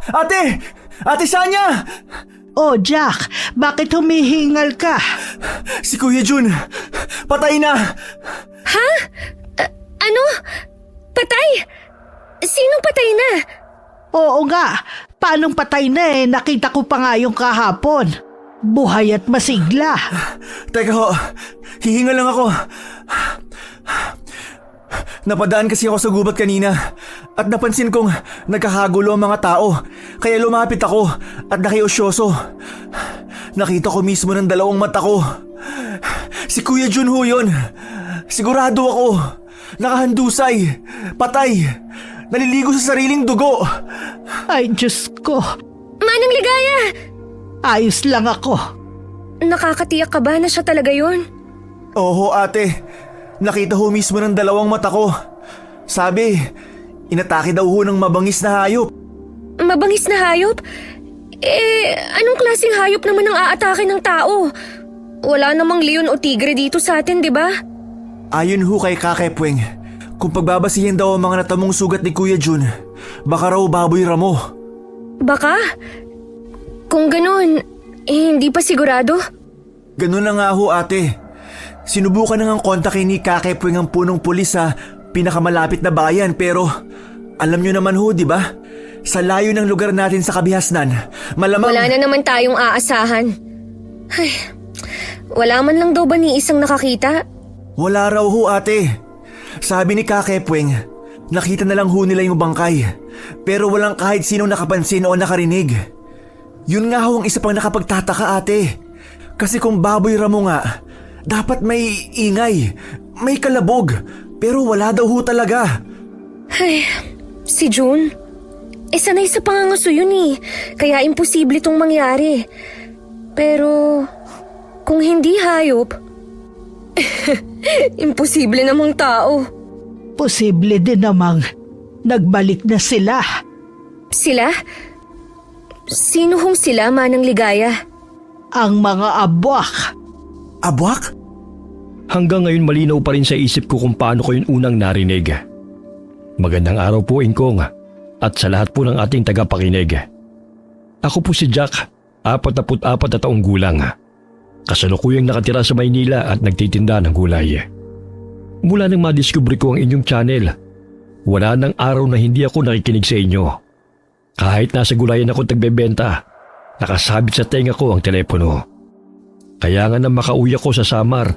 Ate! Ate Sanya! Oh, Jack, bakit humihingal ka? Si Kuya Jun, patay na! Ha? Ano? Patay? Sinong patay na? Oo nga, paanong patay na nakita ko pa nga yung kahapon. Buhay at masigla. Teka ho, hihinga lang ako. Napadaan kasi ako sa gubat kanina at napansin kong nagkakagulo ang mga tao. Kaya lumapit ako at nakiusyoso. Nakita ko mismo ng dalawang mata ko. Si Kuya Jun ho yun. Sigurado ako. Nakahandusay. Patay. Naliligo sa sariling dugo. Ay, Diyos ko. Manang Ligaya! Ayos lang ako. Nakakatiyak ka ba na siya talaga yun? Oo ate. Nakita ho mismo ng dalawang mata ko. Sabi, inatake daw ho ng mabangis na hayop. Mabangis na hayop? Anong klaseng hayop naman ang aatake ng tao? Wala namang leon o tigre dito sa atin, di ba? Ayon ho kay Kakepweng, kung pagbabasihin daw ang mga natamong sugat ni Kuya Jun, baka raw baboy ramo. Baka? Kung ganun, hindi pa sigurado? Ganun na nga ho ate. Sinubukan na ngang kontakin ni Kakepweng ang punong pulis sa pinakamalapit na bayan pero alam nyo naman ho, di ba? Sa layo ng lugar natin sa Kabihasnan, malamang… Wala na naman tayong aasahan. Ay, wala man lang daw ba ni isang nakakita? Wala raw ho ate. Sabi ni Kakepweng, nakita na lang ho nila yung bangkay. Pero walang kahit sinong nakapansin o nakarinig. Yun nga ho ang isa pang nakapagtataka ate. Kasi kung baboy ramo nga, dapat may ingay, may kalabog, pero wala daw ho talaga. Ay, si June? Sanay sa pangangaso yun kaya imposible itong mangyari. Pero, kung hindi hayop, imposible namang tao. Posible din namang nagbalik na sila. Sila? Sino hong sila, Manang Ligaya? Ang mga abwak. Abwak? Hanggang ngayon malinaw pa rin sa isip ko kung paano ko yun unang narinig. Magandang araw po, Ingkong, at sa lahat po ng ating tagapakinig. Ako po si Jack, 44 na taong gulang. Kasalukuyang nakatira sa Maynila at nagtitinda ng gulay. Mula nang madiskubre ko ang inyong channel, wala nang araw na hindi ako nakikinig sa inyo. Kahit nasa gulayan ako tagbebenta, nakasabit sa tenga ko ang telepono. Kaya nga nang makauwi ako sa Samar,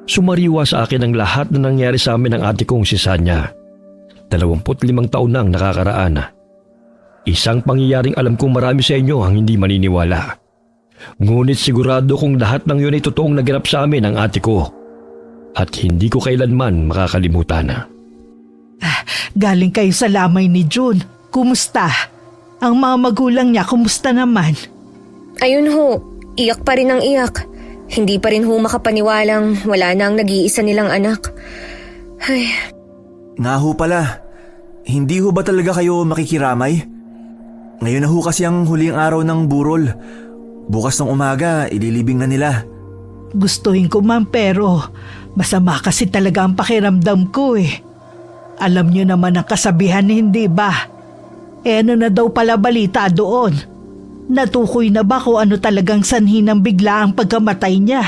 sumariwa sa akin ang lahat na nangyari sa amin ng ate kong si Sanya. 25 taon na ang nakakaraan. Isang pangyayaring alam kong marami sa inyo ang hindi maniniwala. Ngunit sigurado kong lahat ng yun ay totoong naganap sa amin ng ate ko. At hindi ko kailanman makakalimutan. Galing kayo sa lamay ni June. Kumusta? Ang mga magulang niya, kumusta naman? Ayun ho, iyak pa rin ang iyak. Hindi pa rin ho makapaniwalang wala na ang nag-iisa nilang anak. Ay. Nga ho pala, hindi ho ba talaga kayo makikiramay? Ngayon na ho kasi ang huling araw ng burol. Bukas ng umaga, ililibing na nila. Gustuhin ko man pero masama kasi talaga ang pakiramdam ko Alam niyo naman ang kasabihan, hindi ba? Ano na daw pala balita doon? Natukoy na ba kung ano talagang sanhi ng biglaang pagkamatay niya?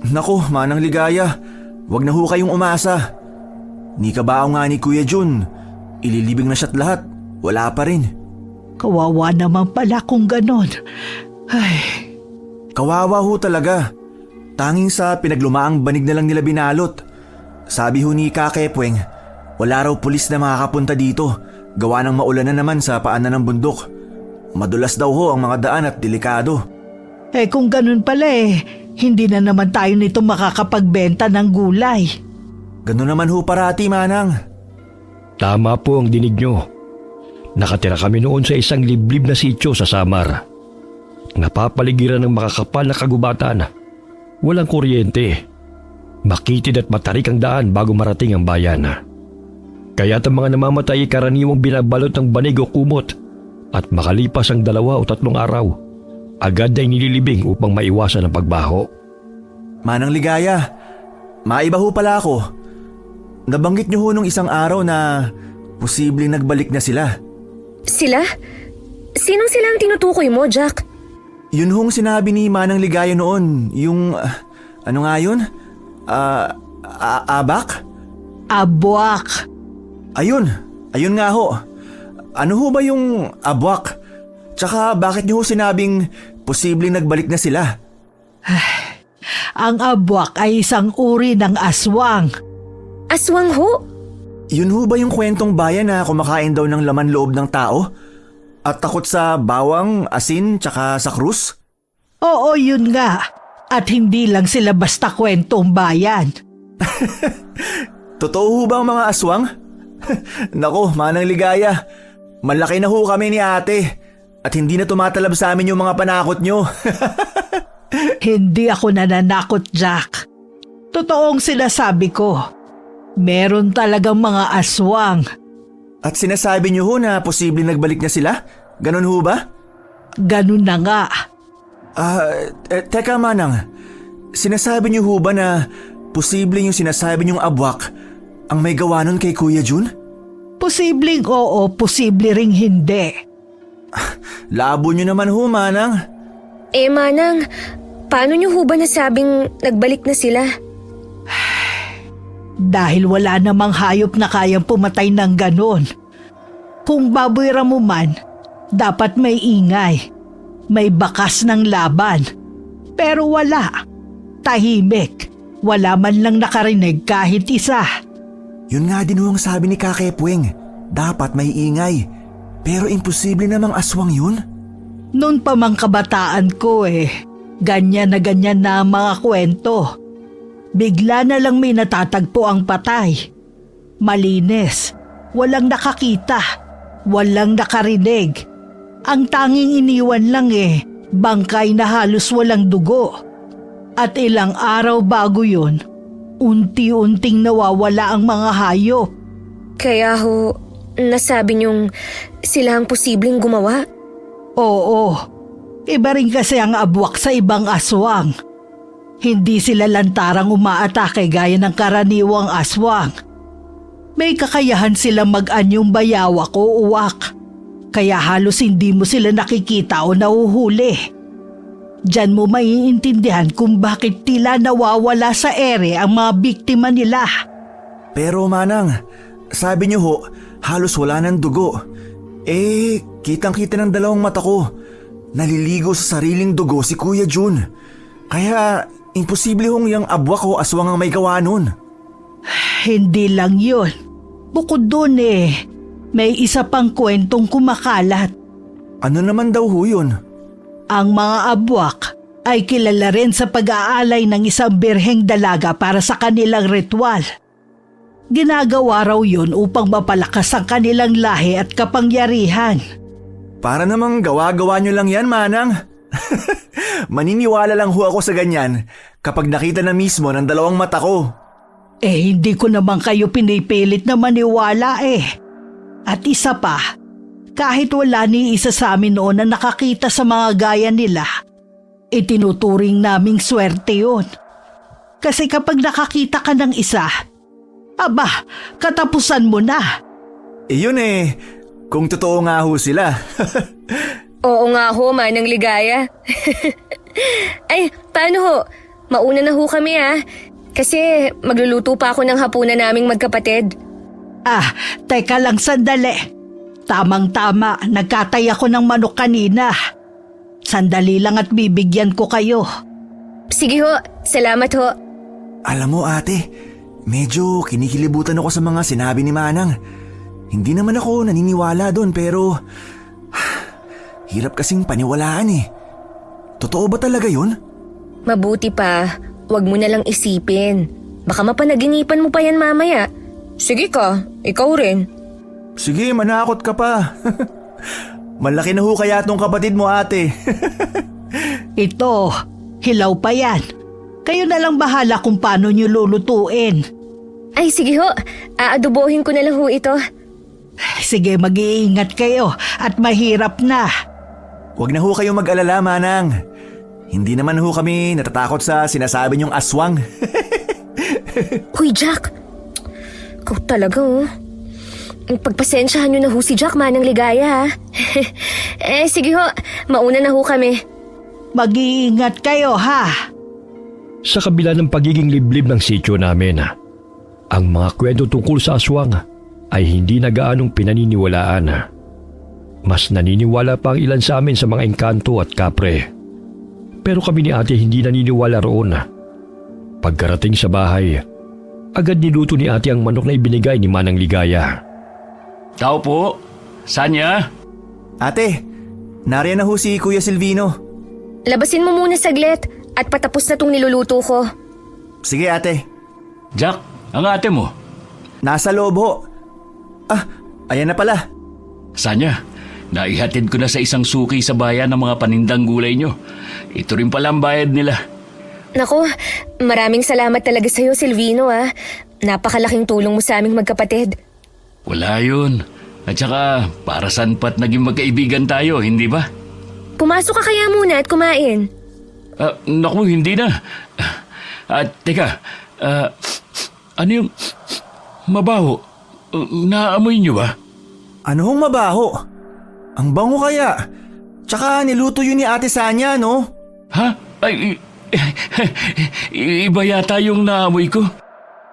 Nako, Manang Ligaya, wag na ho kayong umasa. Ni kabao nga ni Kuya Jun, ililibing na siya't lahat, wala pa rin. Kawawa naman pala kung ganon. Ay. Kawawa ho talaga. Tanging sa pinaglumaang banig na lang nila binalot. Sabi ho ni Kakepweng, wala raw pulis na makakapunta dito, gawa ng maulan na naman sa paanan ng bundok. Madulas daw ho ang mga daan at delikado. Kung ganun pala hindi na naman tayo nito makakapagbenta ng gulay. Ganun naman ho parati, Manang. Tama po ang dinig nyo. Nakatira kami noon sa isang liblib na sityo sa Samar. Napapaligiran ng makakapal na kagubatan. Walang kuryente. Makitid at matarik ang daan bago marating ang bayan. Kaya't ang mga namamatay ay karaniwang binabalot ng banig o kumot at makalipas ang 2 o 3 araw, agad ay nililibing upang maiwasan ang pagbaho. Manang Ligaya, maiba ho pala ako. Nabanggit niyo ho nung isang araw na posibleng nagbalik na sila. Sila? Sinong sila ang tinutukoy mo, Jack? Yun hong sinabi ni Manang Ligaya noon, yung... ano nga yun? Abak? Abwak. Ayun nga ho. Ano ho ba yung abwak? Tsaka bakit niyo ho sinabing posibleng nagbalik na sila? Ang abwak ay isang uri ng aswang. Aswang ho? Yun ho ba yung kwentong bayan na kumakain daw ng laman loob ng tao? At takot sa bawang, asin, tsaka sa krus? Oo, yun nga. At hindi lang sila basta kwentong bayan. Totoo ho ba ang mga aswang? Nako, Manang Ligaya. Malaki na ho kami ni ate. At hindi na tumatalab sa amin yung mga panakot nyo. Hindi ako nananakot, Jack. Totoong sinasabi ko. Meron talagang mga aswang. At sinasabi nyo ho na posibleng nagbalik na sila? Ganon ho ba? Ganun na nga. Teka Manang. Sinasabi nyo ho ba na posibleng yung sinasabi nyong abwak ang may gawa nun kay Kuya Jun? Posibleng oo, posible ring hindi. Labo nyo naman ho, Manang. Manang, paano niyo ho ba nasabing nagbalik na sila? Dahil wala namang hayop na kayang pumatay ng ganon. Kung baboy ramo man, dapat may ingay. May bakas ng laban. Pero wala. Tahimik. Wala man lang nakarinig kahit isa. Yun nga din ho ang sabi ni Kakepweng. Dapat may ingay. Pero imposible namang aswang yun. Noon pa mang kabataan ko ganyan na ang mga kwento. Bigla na lang may natatagpo ang patay. Malinis. Walang nakakita. Walang nakarinig. Ang tanging iniwan lang bangkay na halos walang dugo. At ilang araw bago yun, unti-unting nawawala ang mga hayop. Kaya ho, nasabi niyong sila ang posibleng gumawa? Oo, iba rin kasi ang abwak sa ibang aswang. Hindi sila lantarang umaatake gaya ng karaniwang aswang. May kakayahan silang mag-anyong bayawak o uwak. Kaya halos hindi mo sila nakikita o nahuhuli. Diyan mo maiintindihan kung bakit tila nawawala sa ere ang mga biktima nila. Pero Manang, sabi niyo ho, halos wala ng dugo. Kitang-kita ng dalawang mata ko. Naliligo sa sariling dugo si Kuya Jun. Kaya imposible hong yung abwak o aswang ang may gawa nun. Hindi lang yun. Bukod dun may isa pang kwentong kumakalat. Ano naman daw ho yun? Ang mga abwak ay kilala rin sa pag-aalay ng isang birheng dalaga para sa kanilang ritual. Ginagawa raw yun upang mapalakas ang kanilang lahi at kapangyarihan. Para namang gawa-gawa nyo lang yan, Manang. Maniniwala lang ho ako sa ganyan kapag nakita na mismo ng dalawang mata ko. Hindi ko naman kayo pinipilit na maniwala At isa pa, kahit wala ni isa sa amin noon na nakakita sa mga gaya nila, itinuturing naming swerte yun. Kasi kapag nakakita ka ng isa, katapusan mo na. Yun kung totoo nga ho sila. Oo nga ho, Manang Ligaya. Ay, paano ho? Mauna na ho kami Kasi magluluto pa ako ng hapunan naming magkapatid. Teka lang sandali. Tamang-tama, nagkatay ako ng manok kanina. Sandali lang at bibigyan ko kayo. Sige ho, salamat ho. Alam mo ate, medyo kinikilibutan ako sa mga sinabi ni Manang. Hindi naman ako naniniwala doon pero hirap kasing paniwalaan Totoo ba talaga yun? Mabuti pa, wag mo na lang isipin. Baka mapanaginipan mo pa yan mamaya. Sige ka, ikaw rin. Sige, manakot ka pa. Malaki na ho kaya tong kapatid mo ate. Ito, hilaw pa yan. Kayo na lang bahala kung paano nyo lulutuin. Ay sige ho, aadobohin ko na lang ho ito. Sige, mag-iingat kayo at mahirap na. Huwag na ho kayong mag-alala, Manang. Hindi naman ho kami natatakot sa sinasabi niyong aswang. Huy Jack, ikaw talaga Pagpasensyahan nyo na ho si Jack, Manang Ligaya ha. Sige ho, mauna na ho kami. Mag-iingat kayo ha. Sa kabila ng pagiging liblib ng sityo namin, ang mga kwento tungkol sa aswang ay hindi na gaanong pinaniniwalaan. Mas naniniwala pa ang ilan sa amin sa mga engkanto at kapre. Pero kami ni ate hindi naniniwala roon. Pagkarating sa bahay, agad niluto ni ate ang manok na ibinigay ni Manang Ligaya. Tao po, Sanya? Ate, nariyan na ho si Kuya Silvino. Labasin mo muna saglit at patapos na tong niluluto ko. Sige ate, Jack, ang ate mo. nasa loob ho. Ayan na pala. Sanya, naihatid ko na sa isang suki sa bayan ng mga panindang gulay nyo. Ito rin pala ang bayad nila. Naku, maraming salamat talaga sa'yo, Silvino ha. Napakalaking tulong mo sa aming magkapatid. Wala yun. At saka, para saan pa't naging magkaibigan tayo, hindi ba? Pumasok ka kaya muna at kumain. Naku, hindi na. Teka, ano yung mabaho? Naamoy nyo ba? Ano hong mabaho? Ang bango kaya. Tsaka niluto yun ni Ate Sanya, no? Ha? Ay, iba yata yung naamoy ko.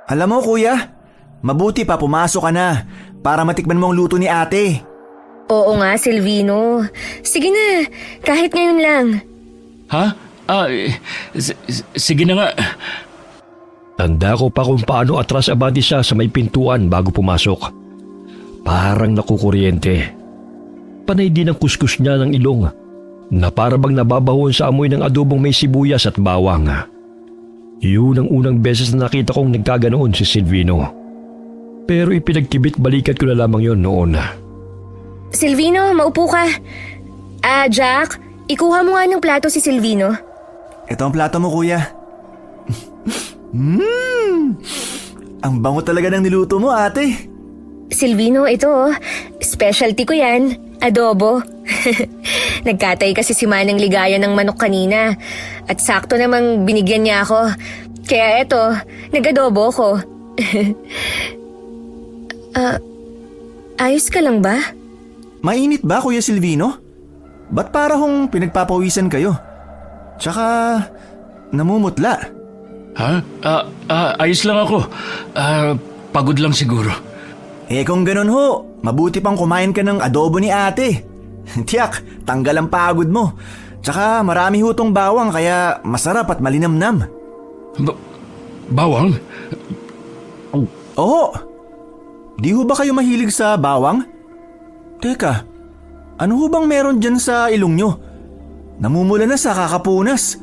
Alam mo kuya, mabuti pa pumasok ka na para matikman mo ang luto ni ate. Oo nga, Silvino. Sige na, kahit ngayon lang. Ha? Sige na nga. Tanda ko pa kung paano atras abante siya sa may pintuan bago pumasok. Parang nakukuryente. Panay din ang kuskus niya ng ilong na para bang nababahon sa amoy ng adobong may sibuyas at bawang. Yun ang unang beses na nakita kong nagkaganoon si Silvino. Pero ipinagkibit balikat ko na lamang yon noon. Silvino, maupo ka. Jack, ikuha mo nga ng plato si Silvino. Ito ang plato mo kuya. Ang bango talaga ng niluto mo ate. Silvino, ito specialty ko yan, adobo. Nagkatay kasi si Manang Ligaya ng manok kanina at sakto namang binigyan niya ako. Kaya eto, nag-adobo ko. Ayos ka lang ba? Mainit ba Kuya Silvino? Ba't para hong pinagpapawisan kayo? Tsaka namumutla. Ha? Ayos lang ako. Pagod lang siguro. Kung ganun ho, mabuti pang kumain ka ng adobo ni ate. Tiyak, tanggal ang pagod mo. Tsaka marami ho tong bawang kaya masarap at malinamnam. Bawang? Oo. Di ho ba kayo mahilig sa bawang? Teka, ano ho bang meron dyan sa ilong nyo? Namumula na sa kakapunas.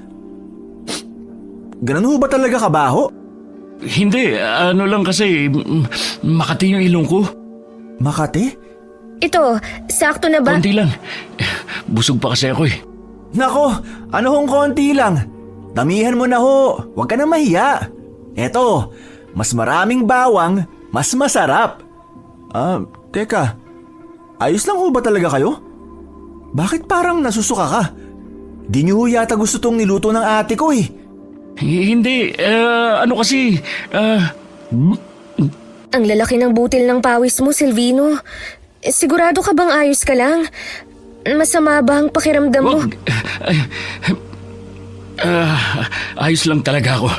Ganun ho ba talaga kabaho? Hindi, ano lang kasi makati yung ilong ko. Makati? Ito, sakto na ba? Konti lang. Busog pa kasi ako eh. Nako, ano hong konti lang? Damihan mo na ho, huwag ka na mahiya. Eto, mas maraming bawang, mas masarap. Teka, ayos lang ho ba talaga kayo? Bakit parang nasusuka ka? Di niyo ho yata gusto tong niluto ng ate ko eh. Hindi, ano kasi, Ang lalaki ng butil ng pawis mo, Silvino. Sigurado ka bang ayos ka lang? Masama ba ang pakiramdam mo? wag. Ayos lang talaga ako.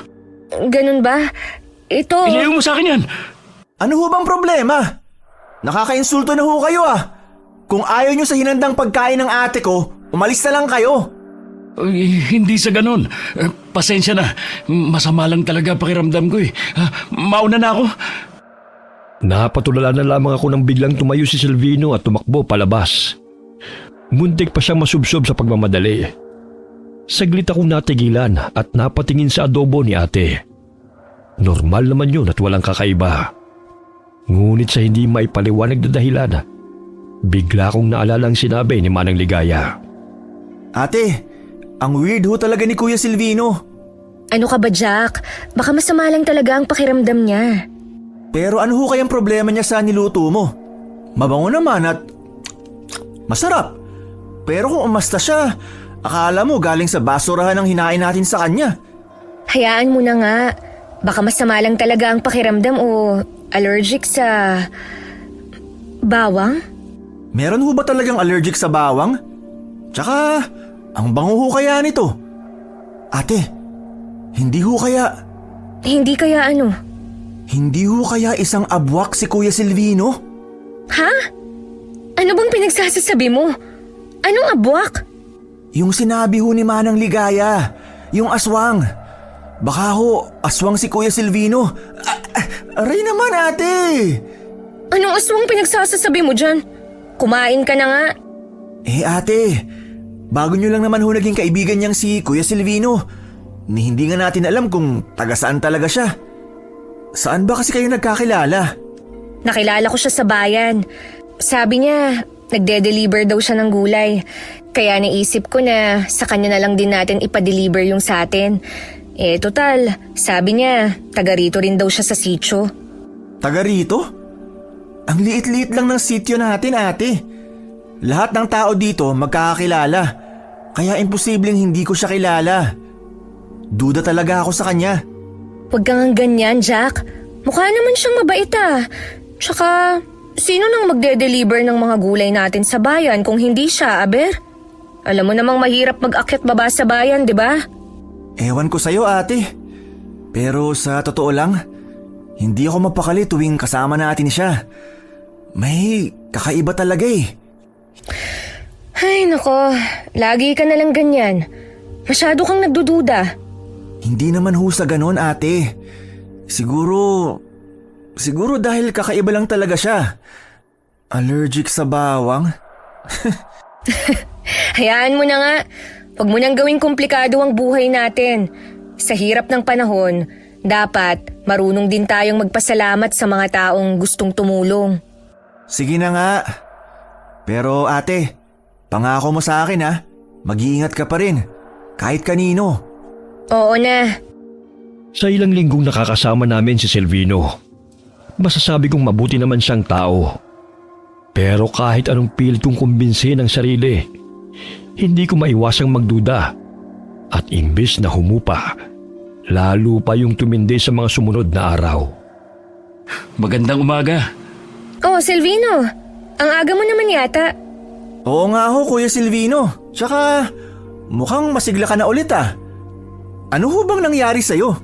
Ganun ba? Ito... Ilayo mo sa akin yan. Ano ho bang problema? Nakakainsulto na ho kayo ah. Kung ayaw nyo sa hinandang pagkain ng ate ko, umalis na lang kayo. Hindi sa ganun. Pasensya na. Masama lang talaga pakiramdam ko eh. Mauna na ako. Napatulala na lamang ako nang biglang tumayo si Silvino at tumakbo palabas. Muntik pa siyang masubsob sa pagmamadali. Saglit akong natigilan at napatingin sa adobo ni ate. Normal naman yun at walang kakaiba. Ngunit sa hindi maipaliwanag na dahilan, bigla kong naalala ang sinabi ni Manang Ligaya. Ate, ang weird ho talaga ni Kuya Silvino. Ano ka ba, Jack? Baka masama lang talaga ang pakiramdam niya. Pero ano ho kayang problema niya sa niluto mo? Mabango naman at masarap. Pero kung umasta siya, akala mo galing sa basurahan ang hinain natin sa kanya. Hayaan mo na nga. Baka masama lang talaga ang pakiramdam o allergic sa... Bawang? Meron ho ba talagang allergic sa bawang? Tsaka, ang bango ho kaya nito? Ate, hindi ho kaya... Hindi kaya ano? Hindi ho kaya isang abwak si Kuya Silvino? Ha? Ano bang pinagsasasabi mo? Anong abwak? Yung sinabi ho ni Manang Ligaya, yung aswang. Baka ho, aswang si Kuya Silvino. Aray naman ate! Anong aswang pinagsasasabi mo dyan? Kumain ka na nga. Eh ate, bago nyo lang naman ho naging kaibigan niyang si Kuya Silvino. Ni hindi nga natin alam kung taga saan talaga siya. Saan ba kasi kayo nagkakilala? Nakilala ko siya sa bayan. Sabi niya, nagde-deliver daw siya ng gulay. Kaya naisip ko na sa kanya na lang din natin ipa-deliver yung sa atin. Eh total, sabi niya, taga rito rin daw siya sa sitio. Taga rito? Ang liit-liit lang ng sityo natin ate. Lahat ng tao dito magkakakilala. Kaya imposibleng hindi ko siya kilala. Duda talaga ako sa kanya. Huwag kang ganyan, Jack. Mukha naman siyang mabait ah. Tsaka, sino nang magde-deliver ng mga gulay natin sa bayan kung hindi siya, aber? Alam mo namang mahirap mag-akyat baba sa bayan, di ba? Ewan ko sa'yo ate. Pero sa totoo lang, hindi ako mapakali tuwing kasama natin siya. May kakaiba talaga eh. Ay nako, lagi ka nalang ganyan. Masyado kang nagdududa. Hindi naman ho sa ganon ate. Siguro dahil kakaiba lang talaga siya. Allergic sa bawang? Hayaan mo na nga. Huwag mo nang gawing komplikado ang buhay natin. Sa hirap ng panahon, dapat marunong din tayong magpasalamat sa mga taong gustong tumulong. Sige na nga. Pero ate, pangako mo sa akin ha. Mag-iingat ka pa rin. Kahit kanino. Oo na. Sa ilang linggong nakakasama namin si Silvino, masasabi kong mabuti naman siyang tao. Pero kahit anong pilit kong kumbinsin ang sarili, hindi ko maiwasang magduda. At imbes na humupa, lalo pa yung tumindi sa mga sumunod na araw. Magandang umaga. Oh, Silvino. Ang aga mo naman yata. Oo nga ho Kuya Silvino. Tsaka mukhang masigla ka na ulit ah. Ano ho bang nangyari sa'yo?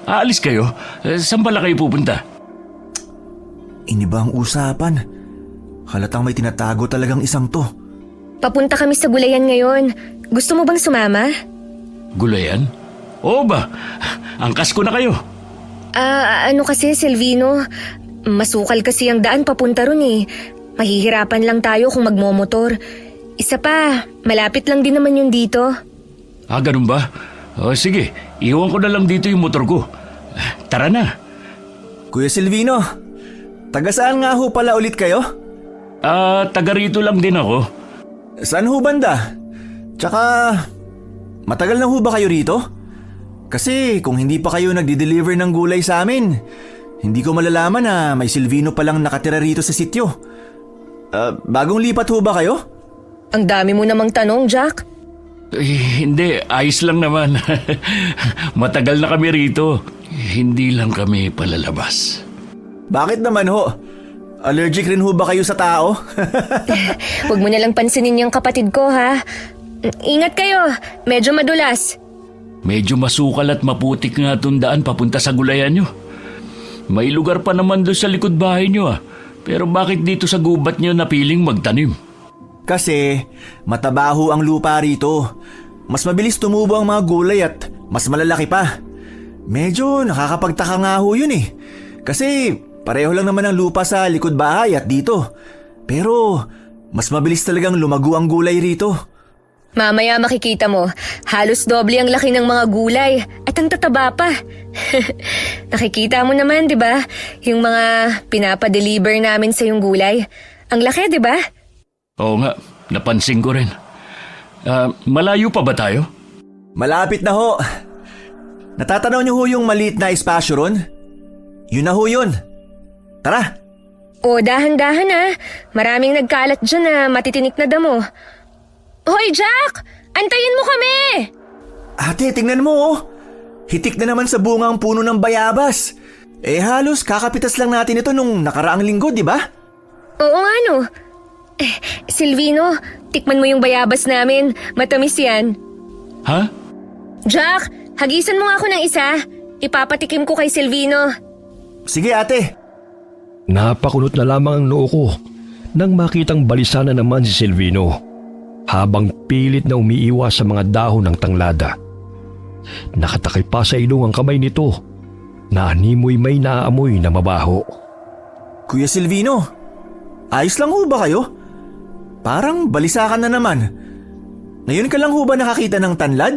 Aalis kayo? Saan pala kayo pupunta? Iniba ang usapan. Halatang may tinatago talagang isang to. Papunta kami sa gulayan ngayon. Gusto mo bang sumama? Gulayan? Oo ba? Angkas ko na kayo. Ano kasi, Silvino? Masukal kasi ang daan papunta ron eh. Mahihirapan lang tayo kung magmomotor. Isa pa, malapit lang din naman yun dito. Ganun ba? Sige, iwan ko na lang dito yung motor ko. Tara na. Kuya Silvino, taga saan nga ho pala ulit kayo? Taga rito lang din ako. Saan ho banda? Tsaka, matagal na ho ba kayo rito? Kasi kung hindi pa kayo nagdi-deliver ng gulay sa amin, hindi ko malalaman na may Silvino palang nakatira rito sa sityo. Bagong lipat ho ba kayo? Ang dami mo namang tanong, Jack. Hindi, ayos lang naman. Matagal na kami rito. Hindi lang kami palalabas. Bakit naman ho? Allergic rin ho ba kayo sa tao? Huwag mo nalang pansinin yung kapatid ko, ha? Ingat kayo, medyo madulas. Medyo masukal at maputik nga tundaan papunta sa gulayan nyo. May lugar pa naman doon sa likod bahay nyo Pero bakit dito sa gubat nyo napiling magtanim? Kasi matabaho ang lupa rito. Mas mabilis tumubo ang mga gulay at mas malalaki pa. Medyo nakakapagtaka nga ho yun eh. Kasi pareho lang naman ang lupa sa likod bahay at dito. Pero mas mabilis talagang lumago ang gulay rito. Mamaya makikita mo, halos doble ang laki ng mga gulay at ang tataba pa. Nakikita mo naman, di ba? Yung mga pinapadeliver namin sa yung gulay. Ang laki, di ba? Oo nga, napansin ko rin. Malayo pa ba tayo? Malapit na ho. Natatanaw niyo ho yung maliit na espasyo ron? Yun na ho yun. Tara! O, dahan-dahan ha. Maraming nagkalat dyan na matitinik na damo. Hoy, Jack! Antayin mo kami! Ate, tingnan mo oh. Hitik na naman sa bunga ang puno ng bayabas. Halos kakapitas lang natin ito nung nakaraang linggo, di ba? Oo nga no. Silvino, tikman mo yung bayabas namin. Matamis yan. Ha? Jack, hagisan mo nga ako ng isa. Ipapatikim ko kay Silvino. Sige ate. Napakunot na lamang ang noo ko nang makitang balisa na naman si Silvino habang pilit na umiiwas sa mga dahon ng tanglada. Nakatakay pa sa ilong ang kamay nito na animoy may naaamoy na mabaho. Kuya Silvino, ayos lang ho ba kayo? Parang balisa ka na naman. Ngayon ka lang ho ba nakakita ng tanlad?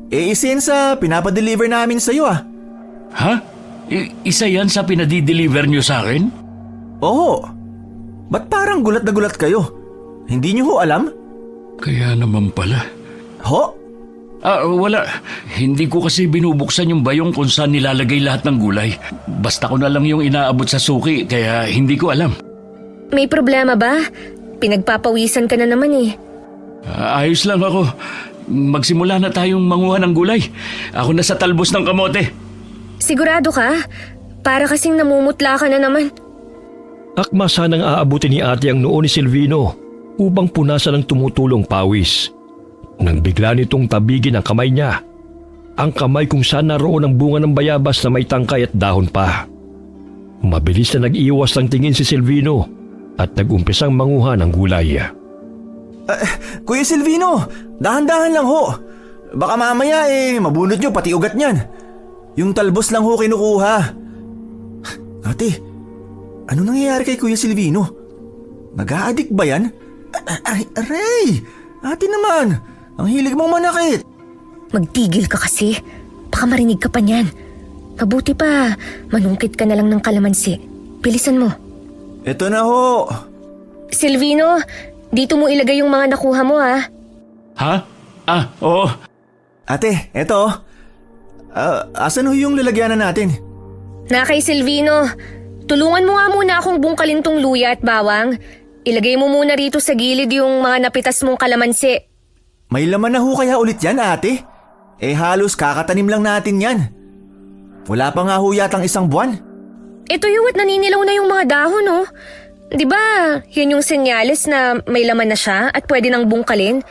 Isa yan sa pinapadeliver namin sa'yo ah. Ha? Isa yan sa pinadi-deliver nyo sa akin? Oo. Ba't parang gulat na gulat kayo? Hindi nyo ho alam? Kaya naman pala. Ho? Wala. Hindi ko kasi binubuksan yung bayong kung saan nilalagay lahat ng gulay. Basta ko na lang yung inaabot sa suki, kaya hindi ko alam. May problema ba? Pinagpapawisan ka na naman eh. Ayos lang ako. Magsimula na tayong manguha ng gulay. Ako na sa talbos ng kamote. Sigurado ka? Para kasing namumutla ka na naman. Akma sanang aabutin ni ate ang noo ni Silvino upang punasan ng tumutulong pawis. Nang bigla nitong tabigin ang kamay niya, ang kamay kung saan naroon ang bunga ng bayabas na may tangkay at dahon pa. Mabilis na nag-iwas ng tingin si Silvino at nag-umpisang manguha ng gulay. Kuya Silvino, dahan-dahan lang ho. Baka mamaya mabunot nyo pati ugat niyan. Yung talbos lang ho kinukuha. Ate, ano nangyayari kay Kuya Silvino? Nag-a-addict ba yan? Aray! Ate naman, ang hilig mong manakit. Magtigil ka kasi. Baka marinig ka pa niyan. Mabuti pa, manungkit ka na lang ng kalamansi. Bilisan mo. Eto na ho. Silvino, dito mo ilagay yung mga nakuha mo ha. Ha? Oo. Ate, eto. Asan ho yung lalagyanan natin? Na kay Silvino, tulungan mo nga muna akong bungkalin tong luya at bawang. Ilagay mo muna rito sa gilid yung mga napitas mong kalamansi. May laman na ho kaya ulit yan, ate? Halos kakatanim lang natin yan. Wala pa nga ho yatang isang buwan. Ito yung at naninilaw na yung mga dahon oh. Di ba, yan yung senyales na may laman na siya at pwede nang bungkalin?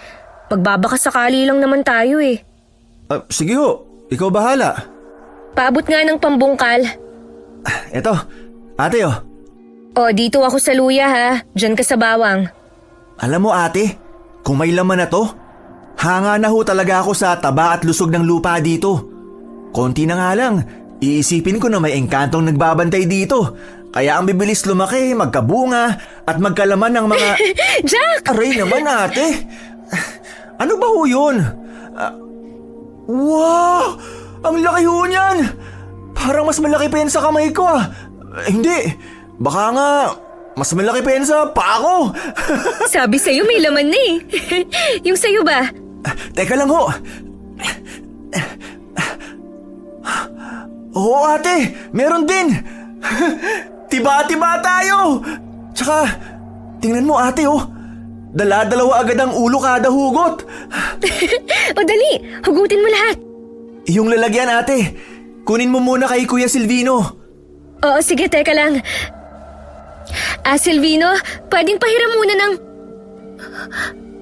Magbabaka sakali lang naman tayo eh. Sige ho, ikaw bahala. Paabot nga ng pambungkal. Eto, ate oh. O, dito ako sa luya ha. Diyan ka sa bawang. Alam mo ate, kung may laman na to, hanga na ho talaga ako sa taba at lusog ng lupa dito. Konti na nga lang, iisipin ko na may engkantong nagbabantay dito. Kaya ang bibilis lumaki, magkabunga at magkalaman ng mga... Jack! Aray naman ate! Ano ba ho yun? Wow! Ang laki ho niyan! Parang mas malaki pa yan sa kamay ko ah. Hindi, baka nga mas malaki pa yan sa paa ko. Sabi sa'yo may laman na eh. Yung sa'yo ba? Teka lang ho. Oo ate, meron din. Tiba-tiba tayo. Tsaka, tingnan mo ate oh. Dala-dalawa agad ang ulo kada hugot. O dali, hugutin mo lahat. Yung lalagyan ate, kunin mo muna kay Kuya Silvino. Oo, sige, teka lang. Silvino, pwedeng pahiram muna ng...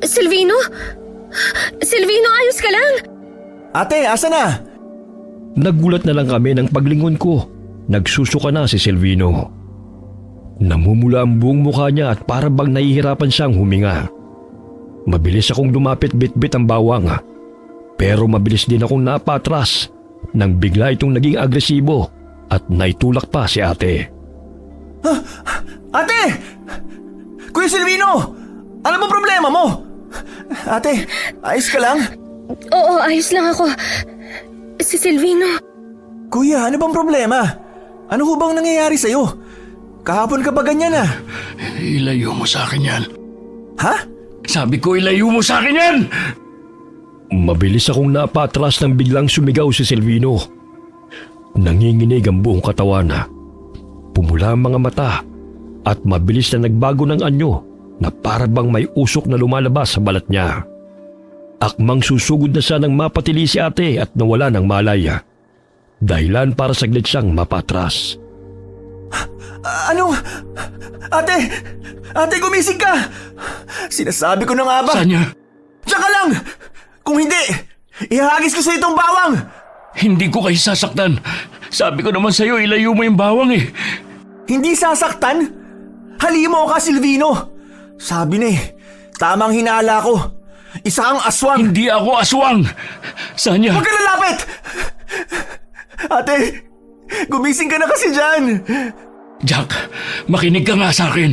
Silvino? Silvino, ayos ka lang? Ate, asa na? Nagulat na lang kami ng paglingon ko. Nagsusuka na si Silvino. Namumula ang buong mukha niya at para bang nahihirapan siyang huminga. Mabilis akong lumapit bitbit ang bawang. Pero mabilis din akong napatras nang bigla itong naging agresibo at naitulak pa si ate. Ate! Kuya Silvino! Ano bang problema mo? Ate, ayos ka lang? Oo, ayos lang ako. Si Silvino. Kuya, ano bang problema? Ano ho bang nangyayari sa'yo? Kahapon ka pa ganyan ah. Ilayo mo sa akin yan. Ha? Sabi ko ilayo mo sa akin yan! Mabilis akong napatras nang biglang sumigaw si Silvino. Nanginginig ang buong katawan. Pumula ang mga mata at mabilis na nagbago ng anyo na para bang may usok na lumalabas sa balat niya. Akmang susugod na siya nang mapatili si ate at nawala ng malay. Dahilan para saglit siyang mapatras. Anong... Ate! Ate, gumising ka! Sinasabi ko na nga ba? Sanya, Tsaka lang! Kung hindi, ihahagis ko sa itong bawang! hindi ko kayo sasaktan. Sabi ko naman sa'yo, ilayo mo yung bawang eh. Hindi sasaktan? Halimo ka, Silvino! Sabi na eh, tamang hinala ko. Isa kang aswang! Hindi ako aswang. Sanya, Huwag ka lalapit! Ate, gumising ka na kasi dyan! Jack, makinig ka nga sa akin.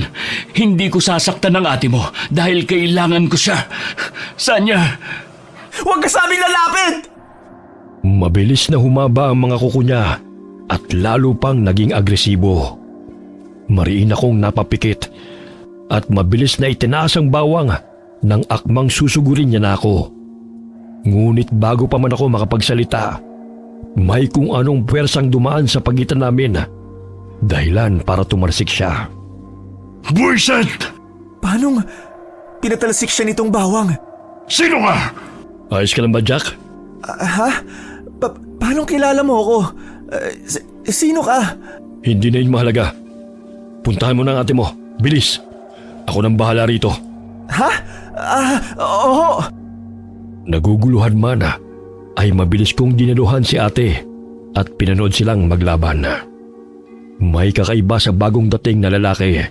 Hindi ko sasaktan ng ate mo dahil kailangan ko siya. Sanya, Huwag ka sabing lalapit! Mabilis na humaba ang mga kuko niya at lalo pang naging agresibo. Mariin akong napapikit at mabilis na itinaas ang bawang nang akmang susugurin niya na ako. Ngunit bago pa man ako makapagsalita, may kung anong pwersang dumaan sa pagitan namin. Dahilan para tumarsik siya. buwisit! Paanong pinatalsik siya nitong bawang? Sino ka? Ayos ka lang ba, Jack? Ha? Paanong kilala mo ako? Sino ka? Hindi na yun mahalaga. Puntahan mo na ang ate mo. Bilis! Ako nang bahala rito. Ha? Oo. Naguguluhan man ay mabilis kong dinaluhan si ate at pinanood silang maglaban. May kakaiba sa bagong dating na lalaki.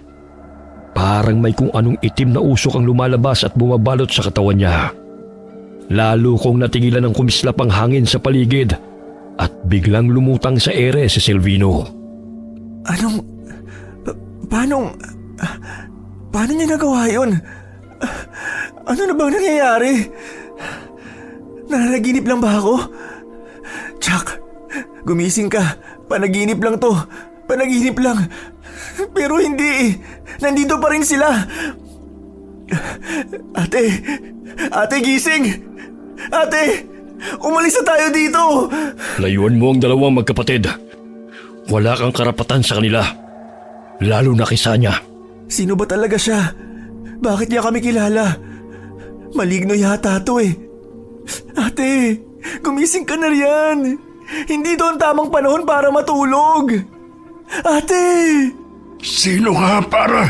Parang may kung anong itim na usok ang lumalabas at bumabalot sa katawan niya. Lalo kong natigilan ng kumislap ang hangin sa paligid at biglang lumutang sa ere si Silvino. Paano niya nagawa yun? Ano na bang nangyayari? Nanaginip lang ba ako? Chuck, gumising ka. Panaginip lang to. Panaginip lang. Pero hindi. Nandito pa rin sila. Ate, gising. Ate, umalis na tayo dito. Layuan mo ang dalawang magkapatid. Wala kang karapatan sa kanila. Lalo na kay Sanya. Sino ba talaga siya? Bakit niya kami kilala? Maligno yata to eh. Ate, gumising ka na riyan. Hindi doon tamang panahon para matulog. Ate! Sino ka para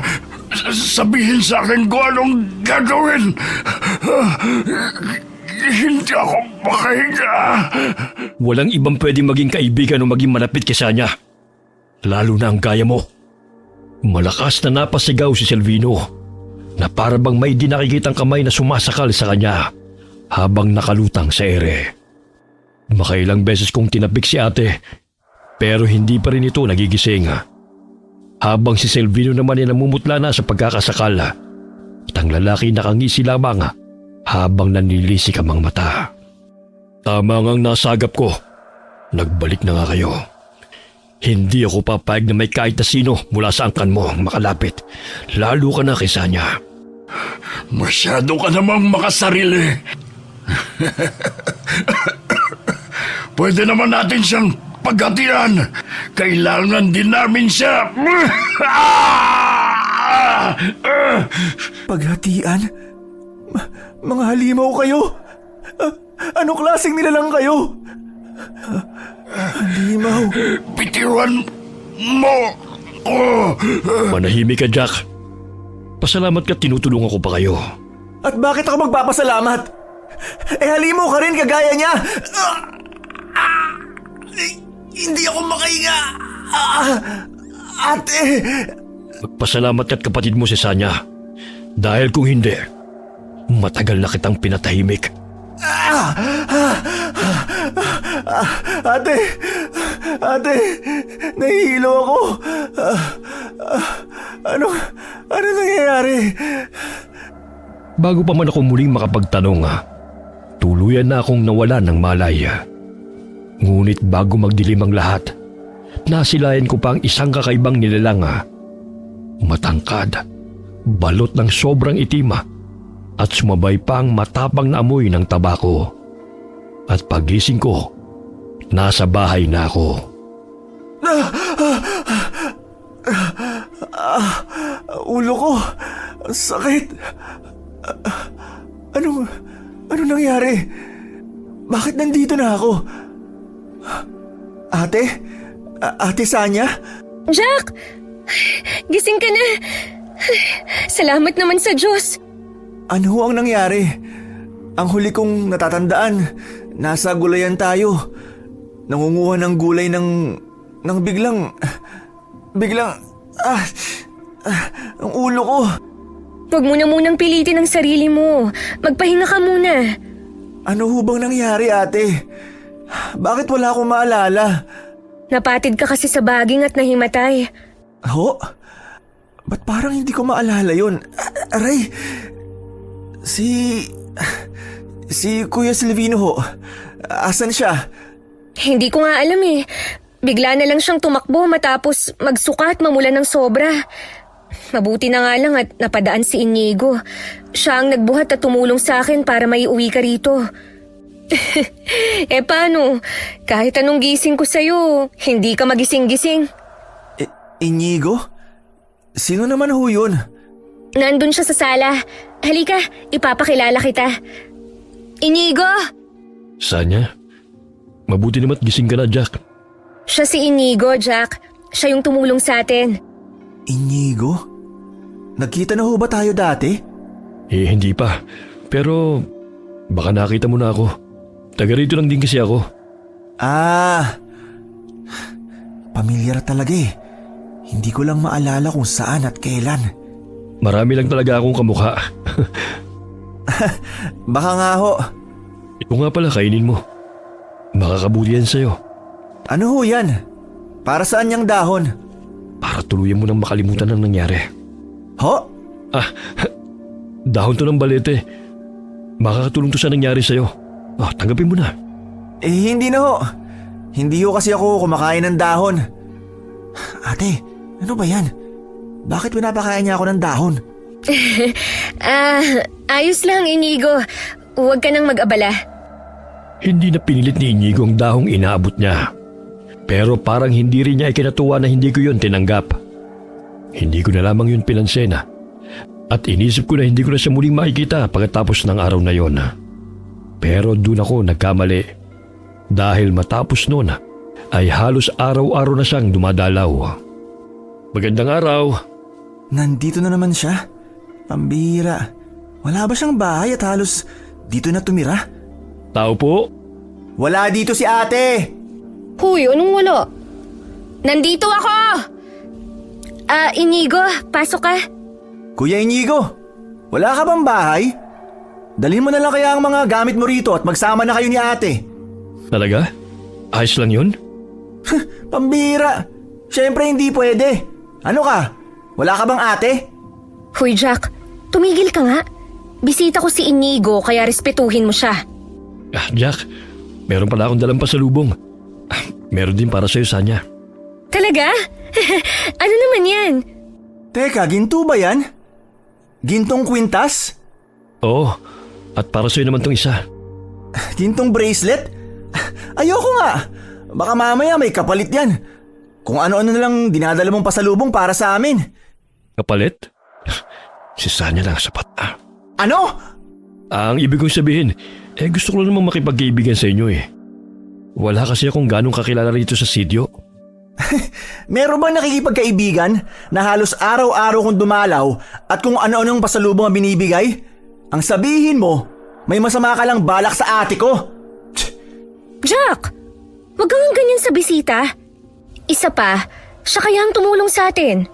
sabihin sa akin kung anong gagawin? Hindi ako makahinga. Walang ibang pwedeng maging kaibigan o maging malapit kay Sanya. Lalo na ang gaya mo. Malakas na napasigaw si Silvino na para bang may di nakikitang kamay na sumasakal sa kanya habang nakalutang sa ere. Makailang beses kong tinapik si ate pero hindi pa rin ito nagigising. Habang si Silvino naman ay namumutla na sa pagkakasakal at ang lalaki nakangisi lamang habang nanilisik ang mga mata. Tama ngang nasagap ko. Nagbalik na nga kayo. Hindi ako papayag na may kahit na sino mula sa angkan mo ang makalapit. Lalo ka na kay Sanya. Masyado ka namang makasarili. Pwede naman natin siyang paghatian. Kailangan din namin siya. Paghatian? Mga halimaw kayo? Anong klaseng nilalang kayo? Halimaw? Bitiwan mo ko. Manahimik ka, Jack. Pasalamat ka tinutulungan ko pa kayo. At bakit ako magpapasalamat? Halimaw ka rin kagaya niya! Hindi ako makahinga! Ate! Magpasalamat ka't kapatid mo si Sanya. Dahil kung hindi, matagal na kitang pinatahimik. Ate, nahihilo ako. Ano nangyayari? Bago pa man ako muling makapagtanong, tuluyan na akong nawala ng malay. Ngunit bago magdilim ang lahat, nasilayan ko pa ang isang kakaibang nilalang. Matangkad, balot ng sobrang itim at sumabay pa ang matapang na amoy ng tabako. At pagising ko, nasa bahay na ako. Ulo ko, sakit. Ano nangyari? Bakit nandito na ako? Ate? Ate Sanya? Jack! Gising ka na! Salamat naman sa Diyos! Ano ho ang nangyari? Ang huli kong natatandaan, nasa gulayan tayo. Nangunguha ng gulay ng biglang... ang ulo ko. Huwag mo na munang pilitin ang sarili mo. Magpahinga ka muna. Ano ho bang nangyari, ate? Bakit wala akong maalala? Napatid ka kasi sa baging at nahimatay. Ho? Ba't parang hindi ko maalala yun? Aray! Si Kuya Silvino ho. Asan siya? Hindi ko nga alam eh. Bigla na lang siyang tumakbo matapos magsuka at mamula ng sobra. Mabuti na nga lang at napadaan si Inigo. Siya ang nagbuhat at tumulong sa akin para maiuwi ka rito. Paano? Kahit anong gising ko sa'yo, hindi ka magising-gising. Inigo? Sino naman ho yun? Nandun siya sa sala. Halika, ipapakilala kita. Inigo! Sanya, mabuti naman gising ka na, Jack. Siya si Inigo, Jack. Siya yung tumulong sa atin. Inigo? Nagkita na ho ba tayo dati? Hindi pa. Pero baka nakita mo na ako. Taga rito lang din kasi ako. Pamilyar talaga eh. Hindi ko lang maalala kung saan at kailan. Marami lang talaga akong kamukha. Baka nga ho. Ito nga pala, kainin mo. Makakabuti yan sa'yo. Ano ho yan? Para saan yang dahon? Para tuluyan mo nang makalimutan ang nangyari. Ho? Dahon to ng balete. Makakatulong to sa nangyari sa'yo. Tanggapin mo na. Hindi na ho. Hindi ho kasi ako kumakain ng dahon. Ate, ano ba yan? Bakit pinapakain niya ako ng dahon? Ayos lang, Inigo. Huwag ka nang mag-abala. Hindi na pinilit ni Inigo ang dahong inaabot niya. Pero parang hindi rin niya ikinatuwa na hindi ko yun tinanggap. Hindi ko na lamang yun pinansin. At inisip ko na hindi ko na siya muling makikita pagkatapos ng araw na yon. Pero doon ako nagkamali. Dahil matapos noon ay halos araw-araw na siyang dumadalaw. Magandang araw. Nandito na naman siya? Pambihira. Wala ba siyang bahay at halos dito na tumira? Tao po? Wala dito si ate! Huy, anong wala? Nandito ako! Inigo, pasok ka. Kuya Inigo, wala ka bang bahay? Dalhin mo na lang kaya ang mga gamit mo rito at magsama na kayo ni ate. Talaga? Ayos lang yun? Pambihira. Siyempre hindi pwede. Ano ka? Wala ka bang ate? Huy, Jack, tumigil ka nga. Bisita ko si Inigo kaya respetuhin mo siya. Jack, meron pala akong dalang pasalubong. Meron din para sa'yo, Sanya. Talaga? Ano naman yan? Teka, ginto ba yan? Gintong kwintas? Oo, at para sa'yo naman tong isa. Gintong bracelet? Ayoko nga. Baka mamaya may kapalit yan. Kung ano-ano na lang dinadala mong pasalubong para sa amin. Kapalit? Si Sanya lang sapat na. Ano? Ang ibig kong sabihin, gusto ko lang namang makipag-iibigan sa inyo eh. Wala kasi akong ganong kakilala rito sa sitio. Meron bang nakikipagkaibigan na halos araw-araw kong dumalaw at kung ano-anong pasalubong ang binibigay? Ang sabihin mo, may masama ka lang balak sa ate ko. Jack, wag kang ganyan sa bisita. Isa pa, siya kaya ang tumulong sa atin.